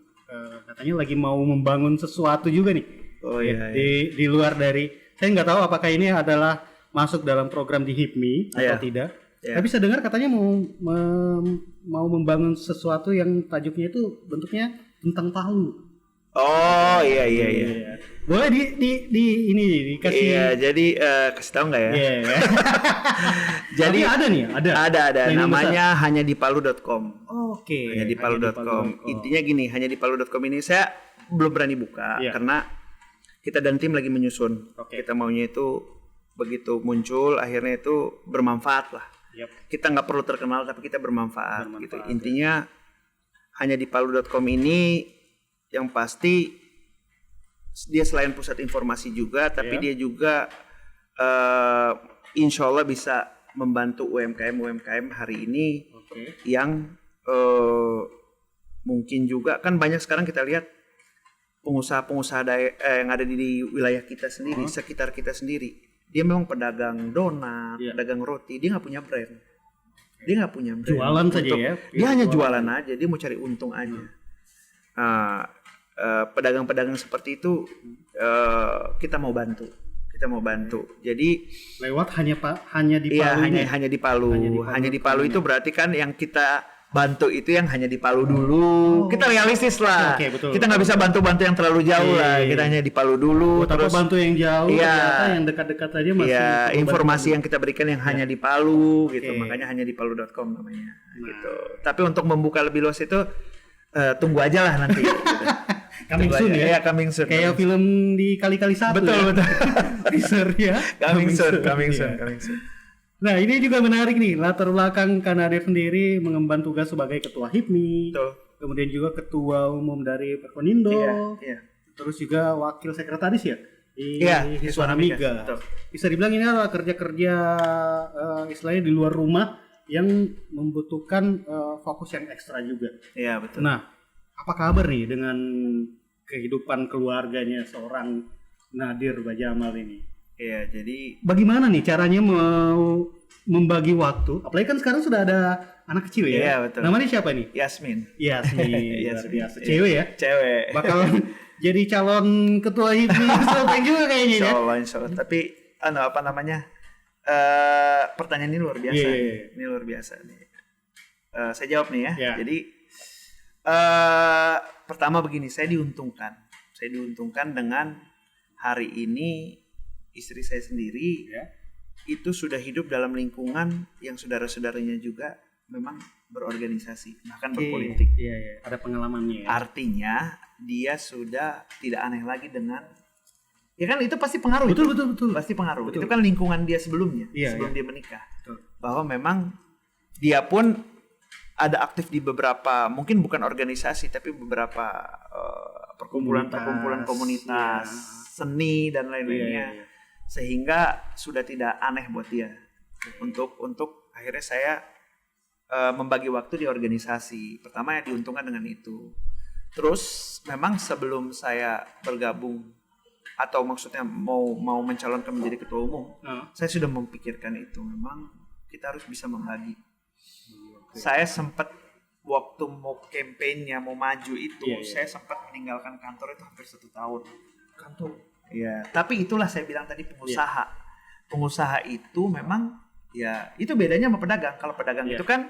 katanya lagi mau membangun sesuatu juga nih. Oh iya. Di luar dari, saya nggak tahu apakah ini adalah masuk dalam program di HIPMI atau tidak. Tapi saya dengar katanya mau membangun sesuatu yang tajuknya itu bentuknya tentang Palu. Oh iya. Boleh ini dikasih. Iya, jadi kasih tahu nggak ya? Iya. Jadi ada. Namanya hanya di palu.com. Oke. Hanya di palu.com. Intinya gini, hanya di palu.com ini saya belum berani buka karena kita dan tim lagi menyusun. Kita maunya itu begitu muncul akhirnya itu bermanfaat lah. Kita nggak perlu terkenal tapi kita bermanfaat gitu. Intinya hanya di palu.com ini yang pasti dia selain pusat informasi juga tapi dia juga insya Allah bisa membantu UMKM hari ini yang mungkin juga kan banyak sekarang kita lihat pengusaha-pengusaha yang ada di wilayah kita sendiri, sekitar kita sendiri, dia memang pedagang donat, pedagang roti, dia nggak punya brand. Jualan saja ya. Dia hanya jualan aja, dia mau cari untung aja. Pedagang-pedagang seperti itu kita mau bantu. Jadi lewat hanya di Palu. Iya, hanya di Palu. Hanya di Palu itu berarti kan yang kita bantu itu yang hanya di Palu dulu. Kita realistis lah. Betul. Kita nggak bisa bantu yang terlalu jauh lah. Kita hanya di Palu dulu. Terus bantu yang jauh, ternyata yang dekat-dekat aja masih. Iya, informasi yang kita berikan yang hanya di Palu gitu. Makanya hanya di palu.com namanya. Gitu. Tapi untuk membuka lebih luas itu tunggu aja lah nanti. Gitu. Coming soon ya. Coming soon. Kayak film di kali-kali satu. Betul. Teaser ya. Coming soon. Nah, ini juga menarik nih, latar belakang Kak Nadir sendiri mengemban tugas sebagai ketua HIPMI, kemudian juga ketua umum dari Perkonindo, terus juga wakil sekretaris ya di Hiswana Miga. Bisa dibilang ini adalah kerja-kerja istilahnya di luar rumah yang membutuhkan fokus yang ekstra juga. Iya, betul. Nah, apa kabar nih dengan kehidupan keluarganya seorang Nadir Bajamal ini? Iya, jadi bagaimana nih caranya mau membagi waktu? Apalagi kan sekarang sudah ada anak kecil ya. Iya, betul. Namanya siapa nih? Yasmin. Luar biasa. Cewek ya? Cewek. Bakal jadi calon ketua HIPMI Sulawesi juga kayaknya ya. Insya Allah. Tapi pertanyaan ini luar biasa. Ini luar biasa nih. Saya jawab nih ya. Jadi pertama begini, saya diuntungkan dengan hari ini istri saya sendiri itu sudah hidup dalam lingkungan yang saudara-saudaranya juga memang berorganisasi, bahkan berpolitik. Ada pengalamannya. Artinya dia sudah tidak aneh lagi dengan, ya kan itu pasti pengaruh. Betul. Pasti pengaruh. Itu kan lingkungan dia sebelumnya, sebelum dia menikah. Bahwa memang dia pun ada aktif di beberapa, mungkin bukan organisasi tapi beberapa perkumpulan komunitas, seni dan lain-lainnya. Sehingga sudah tidak aneh buat dia untuk akhirnya saya membagi waktu di organisasi. Pertama ya diuntungkan dengan itu. Terus memang sebelum saya bergabung atau maksudnya mau mencalonkan menjadi ketua umum, saya sudah memikirkan itu. Memang kita harus bisa membagi. Saya sempat waktu mau kampanye mau maju itu, saya sempat meninggalkan kantor itu hampir 1 tahun. Ya, tapi itulah saya bilang tadi pengusaha. Pengusaha itu memang ya itu bedanya sama pedagang. Kalau pedagang itu kan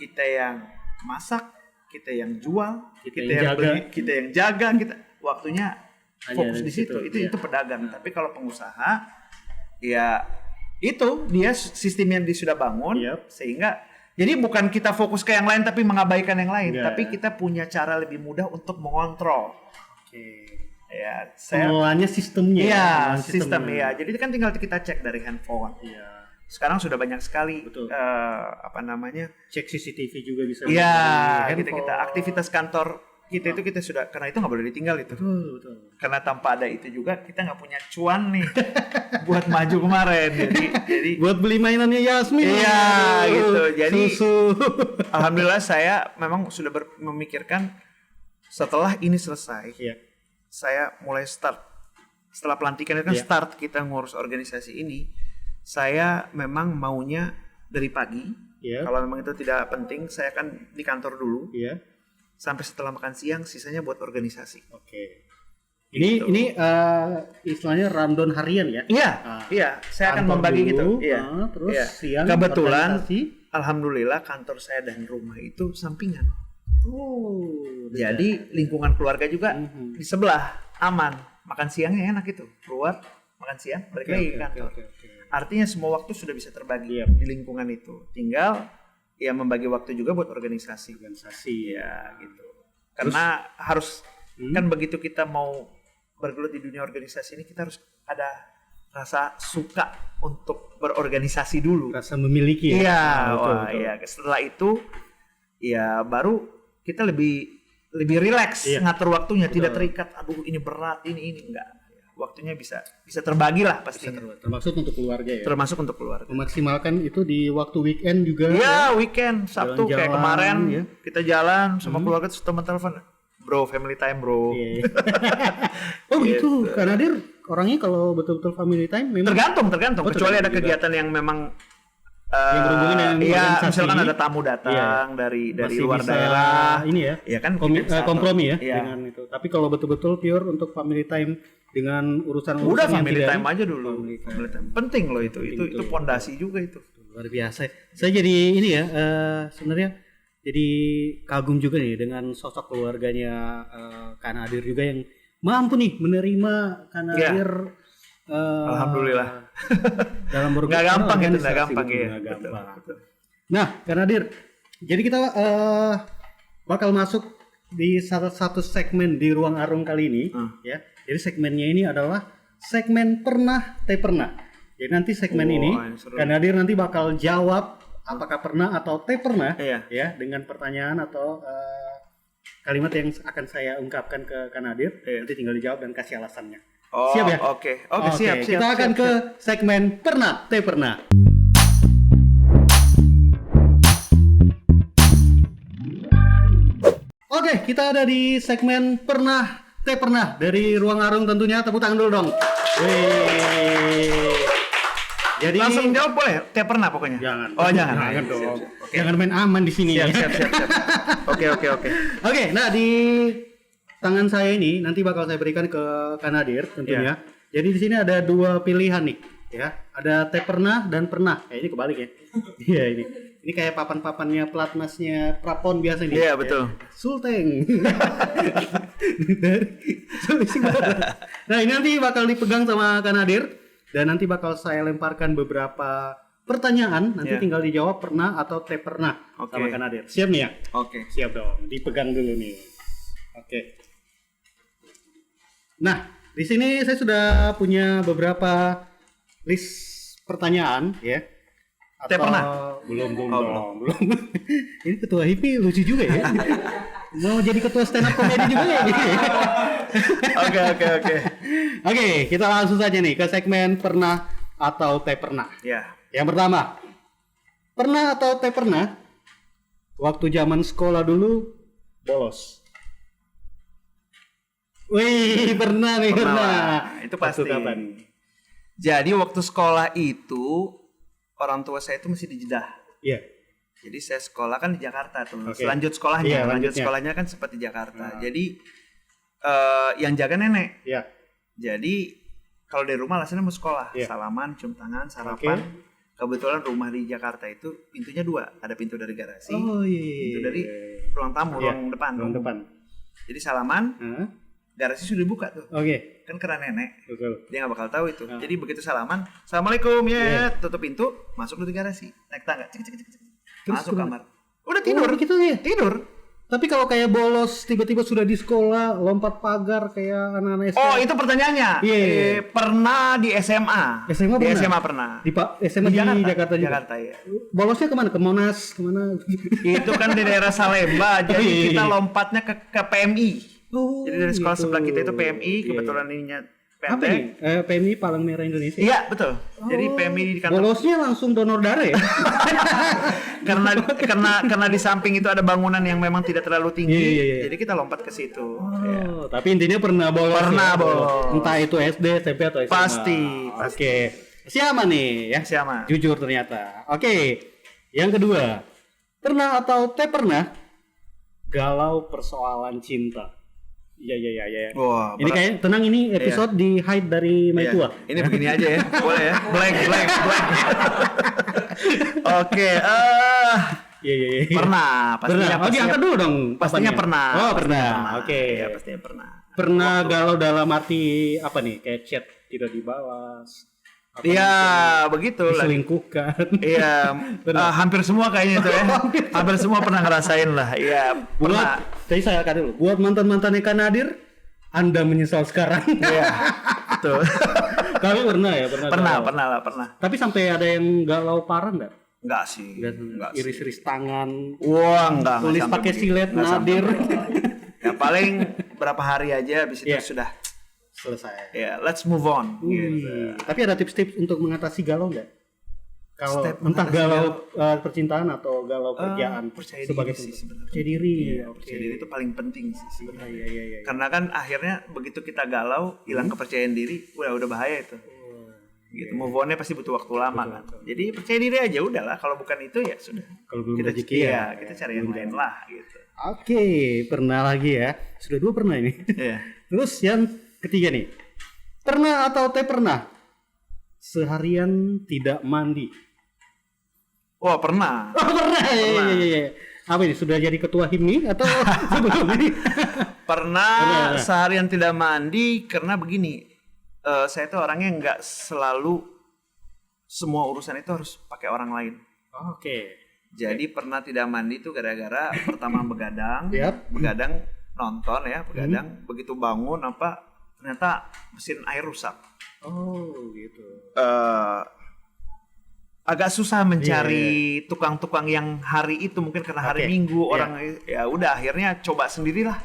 kita yang masak, kita yang jual, kita yang beli, kita yang jaga, kita waktunya fokus di situ. Itu pedagang. Tapi kalau pengusaha ya itu dia sistem yang dia sudah bangun sehingga jadi bukan kita fokus ke yang lain tapi mengabaikan yang lain, tapi kita punya cara lebih mudah untuk mengontrol. Ya, semuanya sistemnya. Iya, sistem ya. Jadi kan tinggal kita cek dari handphone. Iya. Sekarang sudah banyak sekali cek CCTV juga bisa. Iya, kita aktivitas kantor kita itu kita sudah, karena itu nggak boleh ditinggal itu. Betul. Karena tanpa ada itu juga kita nggak punya cuan nih buat maju kemarin. Jadi buat beli mainannya Yasmin. Iya, gitu. Jadi susu. Alhamdulillah saya memang sudah memikirkan setelah ini selesai. Saya mulai start. Setelah pelantikan itu kan start kita ngurus organisasi ini. Saya memang maunya dari pagi. Kalau memang itu tidak penting, saya akan di kantor dulu. Sampai setelah makan siang, sisanya buat organisasi. Ini istilahnya rundown harian ya? Iya. Saya akan membagi gitu. Terus siang kebetulan, alhamdulillah kantor saya dan rumah itu sampingan. Jadi lingkungan keluarga juga di sebelah, aman. Makan siangnya enak itu. Keluar, makan siang, balik lagi ke kantor. Artinya semua waktu sudah bisa terbagi di lingkungan itu. Tinggal ya membagi waktu juga buat organisasi ya gitu. Karena harus kan begitu kita mau bergelut di dunia organisasi ini kita harus ada rasa suka untuk berorganisasi dulu. Rasa memiliki. Iya, betul. Setelah itu ya baru kita lebih rileks ngatur waktunya, tidak terikat. Aduh ini berat, ini enggak. Waktunya bisa terbagi lah pasti. Termasuk untuk keluarga ya. Termasuk untuk keluarga. Memaksimalkan itu di waktu weekend juga. Iya, weekend, Sabtu jalan-jalan, kayak kemarin kita jalan sama keluarga terus teman-teman, bro, family time bro. Oh gitu. Karena dia orangnya kalau betul-betul family time memang tergantung. Kecuali ada kegiatan yang memang yang berhubungan dengan organisasi. Misalkan ada tamu datang dari luar daerah. Ini ya. Ya kan kompromi ya dengan itu. Tapi kalau betul-betul pure untuk family time dengan urusan udah family time aja dulu. Family time. Penting loh itu fondasi juga itu. Luar biasa. Saya jadi ini ya sebenarnya jadi kagum juga nih dengan sosok keluarganya Kak Nadir juga yang mampu nih menerima Kak Nadir. Alhamdulillah. Dalam nggak gampang itu, nggak gampang ya. Betul. Nah, Kak Nadir, jadi kita bakal masuk di satu segmen di Ruang Arung kali ini, ya. Jadi segmennya ini adalah segmen pernah teh pernah. Jadi nanti segmen ini, Kak Nadir nanti bakal jawab apakah pernah atau teh pernah, ya, dengan pertanyaan atau kalimat yang akan saya ungkapkan ke Kak Nadir. Nanti tinggal dijawab dan kasih alasannya. Siap ya? Oke, siap. Kita akan ke segmen pernah teh pernah. Oke, kita ada di segmen pernah teh pernah dari Ruang Arung tentunya. Tepuk tangan dulu dong. Jadi langsung jawab boleh? Teh pernah pokoknya. Jangan. Oh, jangan dong. Jangan main aman di sini. Siap. Oke. Oke, nah di tangan saya ini nanti bakal saya berikan ke Kak Nadir tentunya. Jadi di sini ada dua pilihan nih, ya. Ada teh pernah dan pernah. Ini kebalik ya. Iya ini. Ini kayak papan-papannya pelatnasnya Prapon biasa nih. Iya, betul. Ya. Sulteng. Nah, ini nanti bakal dipegang sama Kak Nadir dan nanti bakal saya lemparkan beberapa pertanyaan, nanti tinggal dijawab pernah atau teh pernah sama Kak Nadir. Siap nih ya? Oke. Siap dong. Dipegang dulu nih. Oke. Nah, di sini saya sudah punya beberapa list pertanyaan ya. Teh pernah? Belum. Ini ketua HIPMI lucu juga ya. Mau jadi ketua stand up comedy juga ya gitu. Oke. Oke, kita langsung saja nih ke segmen pernah atau teh pernah. Ya. Yang pertama, pernah atau teh pernah waktu zaman sekolah dulu bolos? Wih, pernah. Itu pasti. Waktu kapan? Jadi waktu sekolah itu orang tua saya itu masih di Jeddah. Iya. Jadi saya sekolah kan di Jakarta tuh. Lanjut sekolahnya kan sempat di Jakarta. Jadi yang jaga nenek. Iya. Jadi kalau dari rumah alasannya mau sekolah, salaman, cium tangan, sarapan. Kebetulan rumah di Jakarta itu pintunya dua, ada pintu dari garasi, pintu dari ruang tamu, ruang depan. Ruang depan. Jadi salaman, garasi sudah dibuka tuh. Oke. Kan karena nenek. Betul. Dia nggak bakal tahu itu. Jadi begitu salaman, assalamualaikum ya, tutup pintu, masuk di garasi, naik tangga, cik, masuk kamar. Udah tidur. Gitu ya. Tidur. Tapi kalau kayak bolos tiba-tiba sudah di sekolah, lompat pagar kayak anak-anak SMA. Oh, itu pertanyaannya. Pernah di SMA. SMA di pernah? SMA pernah. Di SMA di Jakarta juga. Jakarta ya. Bolosnya kemana? Ke Monas, kemana? Itu kan di daerah Salemba, jadi kita lompatnya ke PMI. Oh, jadi dari sekolah gitu. sebelah kita itu PMI, kebetulan ininya Apa PT. nih? PMI Palang Merah Indonesia. Iya, betul. Jadi PMI di kantor. Bolosnya langsung donor darah ya? karena di samping itu ada bangunan yang memang tidak terlalu tinggi. Iya. Jadi kita lompat ke situ. Tapi intinya pernah bolos. Pernah bolos. Entah itu SD, SMP atau SMA. Pasti. Oke. Siapa nih ya? Siapa? Jujur ternyata. Oke. Yang kedua. Pernah atau pernah galau persoalan cinta? Iya. Wah, ini kayak tenang, ini episode di hide dari Maitua. Ini begini aja ya. Boleh ya? Blank. Oke, Iya. Pernah, pastinya. Oh, diangkat dulu dong. Pastinya pernah. Oh, pernah. Oke. Ya, pastinya pernah. Pernah galau dalam arti apa nih? Kayak chat tidak dibalas. Iya, begitu lah. Diselingkuhkan. Iya, hampir semua kayaknya itu ya. Hampir semua pernah ngerasain lah. Iya, pernah. Tadi saya kata dulu, buat mantan-mantannya Kanadir, Anda menyesal sekarang. Iya, betul. Kami pernah ya, pernah. Tapi sampai ada yang galau parah nggak? Enggak sih. Iris-iris tangan. Wah, enggak. Tulis pakai silet Nadir. Ya paling berapa hari aja habis itu sudah selesai. Ya, let's move on. Gitu. Tapi ada tips-tips untuk mengatasi galau nggak? Kalau entah galau percintaan atau galau kerjaan, percaya sebagai diri sih sebenarnya. Percaya diri. Percaya diri itu paling penting sih sebenarnya. Iya. Karena kan akhirnya begitu kita galau, hilang kepercayaan diri, udah bahaya itu. Gitu. Move on-nya pasti butuh waktu lama kan. Jadi percaya diri aja udahlah. Kalau bukan itu ya sudah. Kalau belum kita rezeki kita cari yang lain lah gitu. Oke, pernah lagi ya. Sudah 2 pernah ini. Iya. Terus yang ketiga nih. Pernah atau pernah seharian tidak mandi? Wah, pernah. Oh, pernah. Iya. Apa ini, sudah jadi ketua HIMNI atau sebelum ini? Pernah seharian tidak mandi karena begini. Saya tuh orangnya nggak selalu semua urusan itu harus pakai orang lain. Oke. Jadi pernah tidak mandi itu gara-gara pertama begadang, nonton ya, begitu bangun ternyata mesin air rusak. Oh, gitu. Agak susah mencari tukang-tukang yang hari itu, mungkin karena hari Minggu orang ya udah akhirnya coba sendirilah.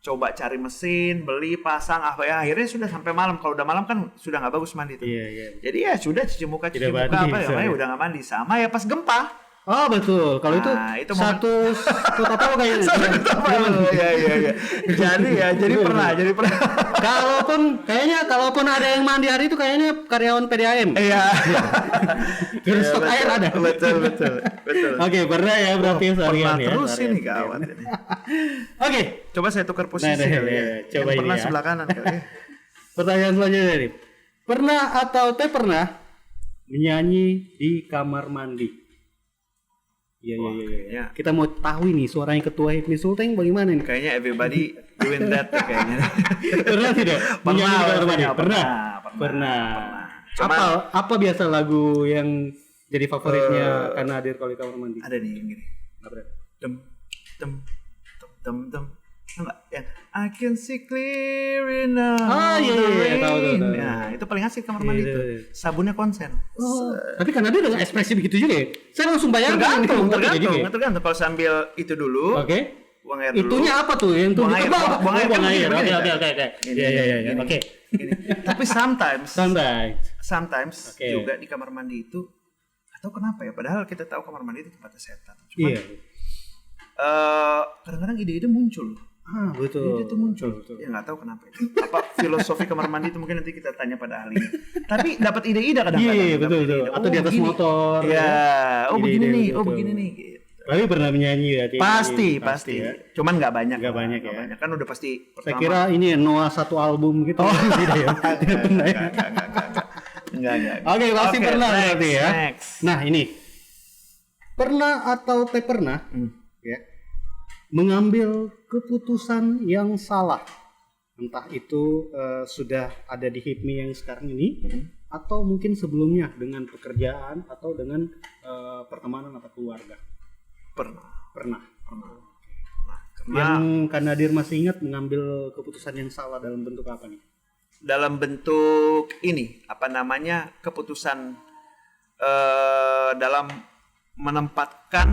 Coba cari mesin, beli, pasang, akhirnya sudah sampai malam. Kalau udah malam kan sudah nggak bagus mandi tuh. Iya. Jadi ya sudah cuci muka udah nggak mandi. Sama ya pas gempa. Oh betul. Kalau itu satu apa kayaknya. Iya. Jadi pernah. Kalaupun ada yang mandi hari itu kayaknya karyawan PDAM. Iya. Terus stok air ada. Betul. Oke, pernah ya berarti seharian ya. Terus ini gawat ini. Oke, coba saya tukar posisi kali ya. Coba ini pernah ya. sebelah kanan kali. Pertanyaan selanjutnya nih. Pernah atau pernah menyanyi di kamar mandi? Iya. Kita mau tahu nih suaranya ketua HIPMI Sulteng bagaimana nih? Kayaknya everybody doing that tuh kayaknya. Pernah tidak? Pernah. Apa biasa lagu yang jadi favoritnya Kanadir kalau di kamar mandi? Ada nih yang gini. Dem. Enggak, ya. I can see clear enough. Iya, tahu. Nah, itu paling asik kamar mandi itu. Sabunnya konsen. Tapi kan ada dengan ekspresi begitu juga ya. Saya langsung bayangkan. Tergantung. Kalau sambil itu dulu. Oke. Buang air dulu. Itunya apa tuh? Yang buang air. Oke. Iya. Oke. Tapi sometimes juga di kamar mandi itu atau kenapa ya? Padahal kita tahu kamar mandi itu tempatnya setan. Cuma kadang-kadang ide-ide muncul. Betul. Itu muncul. Ya nggak tahu kenapa. Apa filosofi kamar mandi itu mungkin nanti kita tanya pada ahli. Tapi dapat ide-ide kadang-kadang. Iya, betul. Atau di atas motor. Iya. Begini nih. Gitu. Tapi pernah menyanyi ya? Pasti. Ya. Cuman nggak banyak. Nggak banyak. Kan udah pasti. Saya kira ini Noah satu album gitu. Tidak ya? Tidak pernah. Enggak. Oke, pasti pernah berarti ya. Next. Nah ini. Pernah atau pernah? Ya, mengambil keputusan yang salah Entah itu sudah ada di HIPMI yang sekarang ini, atau mungkin sebelumnya dengan pekerjaan atau dengan pertemanan atau keluarga. Pernah. Nah, yang Kak Nadir masih ingat mengambil keputusan yang salah dalam bentuk apa nih? Dalam bentuk ini, keputusan dalam menempatkan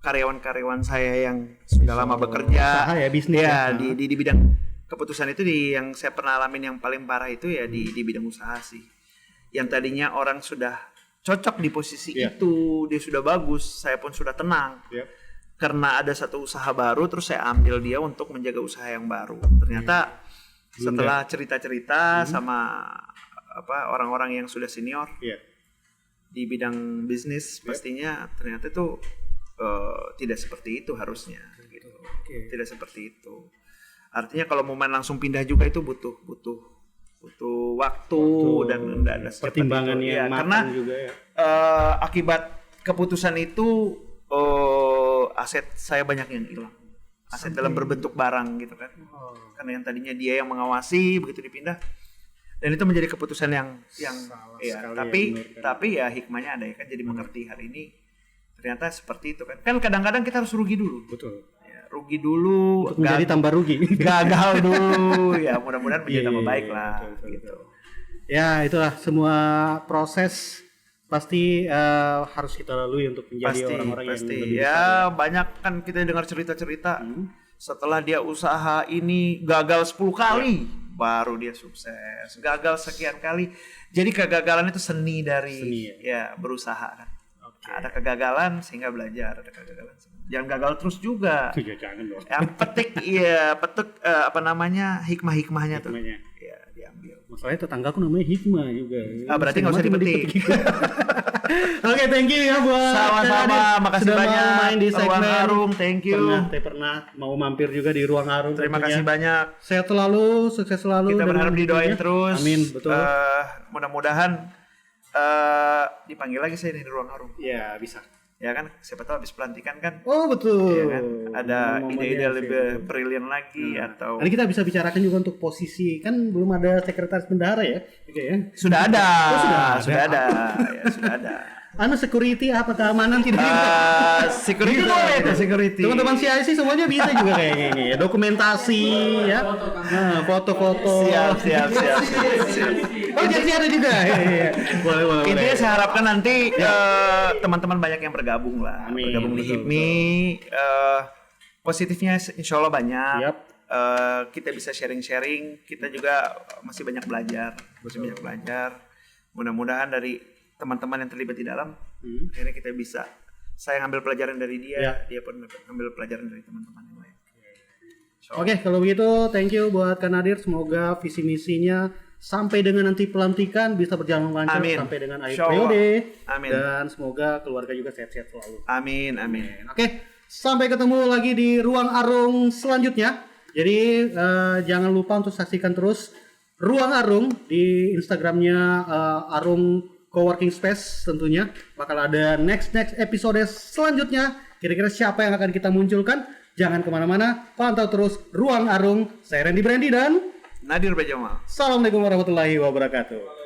karyawan-karyawan saya yang sudah lama bekerja, usaha ya, bisnis di bidang keputusan itu yang saya pernah alamin yang paling parah itu ya di bidang usaha sih. Yang tadinya orang sudah cocok di posisi itu, dia sudah bagus, saya pun sudah tenang. Karena ada satu usaha baru, terus saya ambil dia untuk menjaga usaha yang baru. Ternyata setelah cerita-cerita sama orang-orang yang sudah senior di bidang bisnis, pastinya ternyata itu tidak seperti itu harusnya, gitu. Tidak seperti itu. Artinya kalau mau main langsung pindah juga itu butuh waktu dan ada pertimbangan yang matang juga ya. Akibat keputusan itu aset saya banyak yang hilang. Aset dalam berbentuk barang gitu kan. Karena yang tadinya dia yang mengawasi, begitu dipindah, dan itu menjadi keputusan yang tapi ya hikmahnya ada ya kan, jadi mengerti hari ini ternyata seperti itu kan. Kan kadang-kadang kita harus rugi dulu. Betul. Ya, rugi dulu untuk menjadi tambah rugi. Gagal dulu. Ya mudah-mudahan menjadi tambah baik lah. Betul. Gitu. Ya itulah semua proses pasti harus kita lalui untuk menjadi orang-orang yang lebih besar. Ya banyak kan kita dengar cerita-cerita setelah dia usaha ini gagal 10 kali baru dia sukses. Gagal sekian kali. Jadi kegagalan itu seni dari berusaha kan. Ada kegagalan sehingga belajar, ada kegagalan. Jangan gagal terus juga. Ya, jangan dong. Yang petik hikmah-hikmahnya tuh. Ya, diambil. Masalahnya tetanggaku namanya Hikmah juga. Berarti nggak usah dipetik. Oke, thank you ya buat sama-sama, makasih banyak main di segmen Ruang Harum, thank you. Pernah mau mampir juga di Ruang Harum. Terima kasih banyak. Sehat selalu, sukses selalu. Kita berharap didoain terus. Amin, betul. Mudah-mudahan dipanggil lagi saya di Ruang Harum. Ya, bisa. Ya kan, siapa tahu habis pelantikan kan. Oh, betul. Ya kan? Ada ide-ide lebih brilian lagi atau nanti kita bisa bicarakan juga untuk posisi, kan belum ada sekretaris bendahara ya? Oke ya. Sudah ada. Oh, sudah ada. Ya, sudah ada. Security apa keamanan tidak? Security boleh itu security. Teman-teman CIC semuanya bisa juga kayaknya ini ya. Dokumentasi ya. Foto-foto. Siap. Oh, jadi ada juga. Iya. Boleh. Intinya saya harapkan nanti teman-teman banyak yang bergabung lah. Amin, bergabung di HIPMI. Positifnya insya Allah banyak. Kita bisa sharing-sharing. Kita juga masih banyak belajar. Mudah-mudahan dari teman-teman yang terlibat di dalam, akhirnya kita bisa, saya ngambil pelajaran dari dia, dia pun ngambil pelajaran dari teman-teman yang lain. Oke, kalau begitu thank you buat Kak Nadir, semoga visi misinya sampai dengan nanti pelantikan bisa berjalan lancar sampai dengan akhir periode. Dan semoga keluarga juga sehat-sehat selalu. Amin. Oke, sampai ketemu lagi di Ruang Arung selanjutnya. Jadi jangan lupa untuk saksikan terus Ruang Arung di Instagramnya Arung Coworking Space, tentunya bakal ada next episode selanjutnya. Kira-kira siapa yang akan kita munculkan? Jangan kemana-mana, pantau terus Ruang Arung. Saya Randy Brandy dan Nadir Bajamal. Assalamualaikum warahmatullahi wabarakatuh.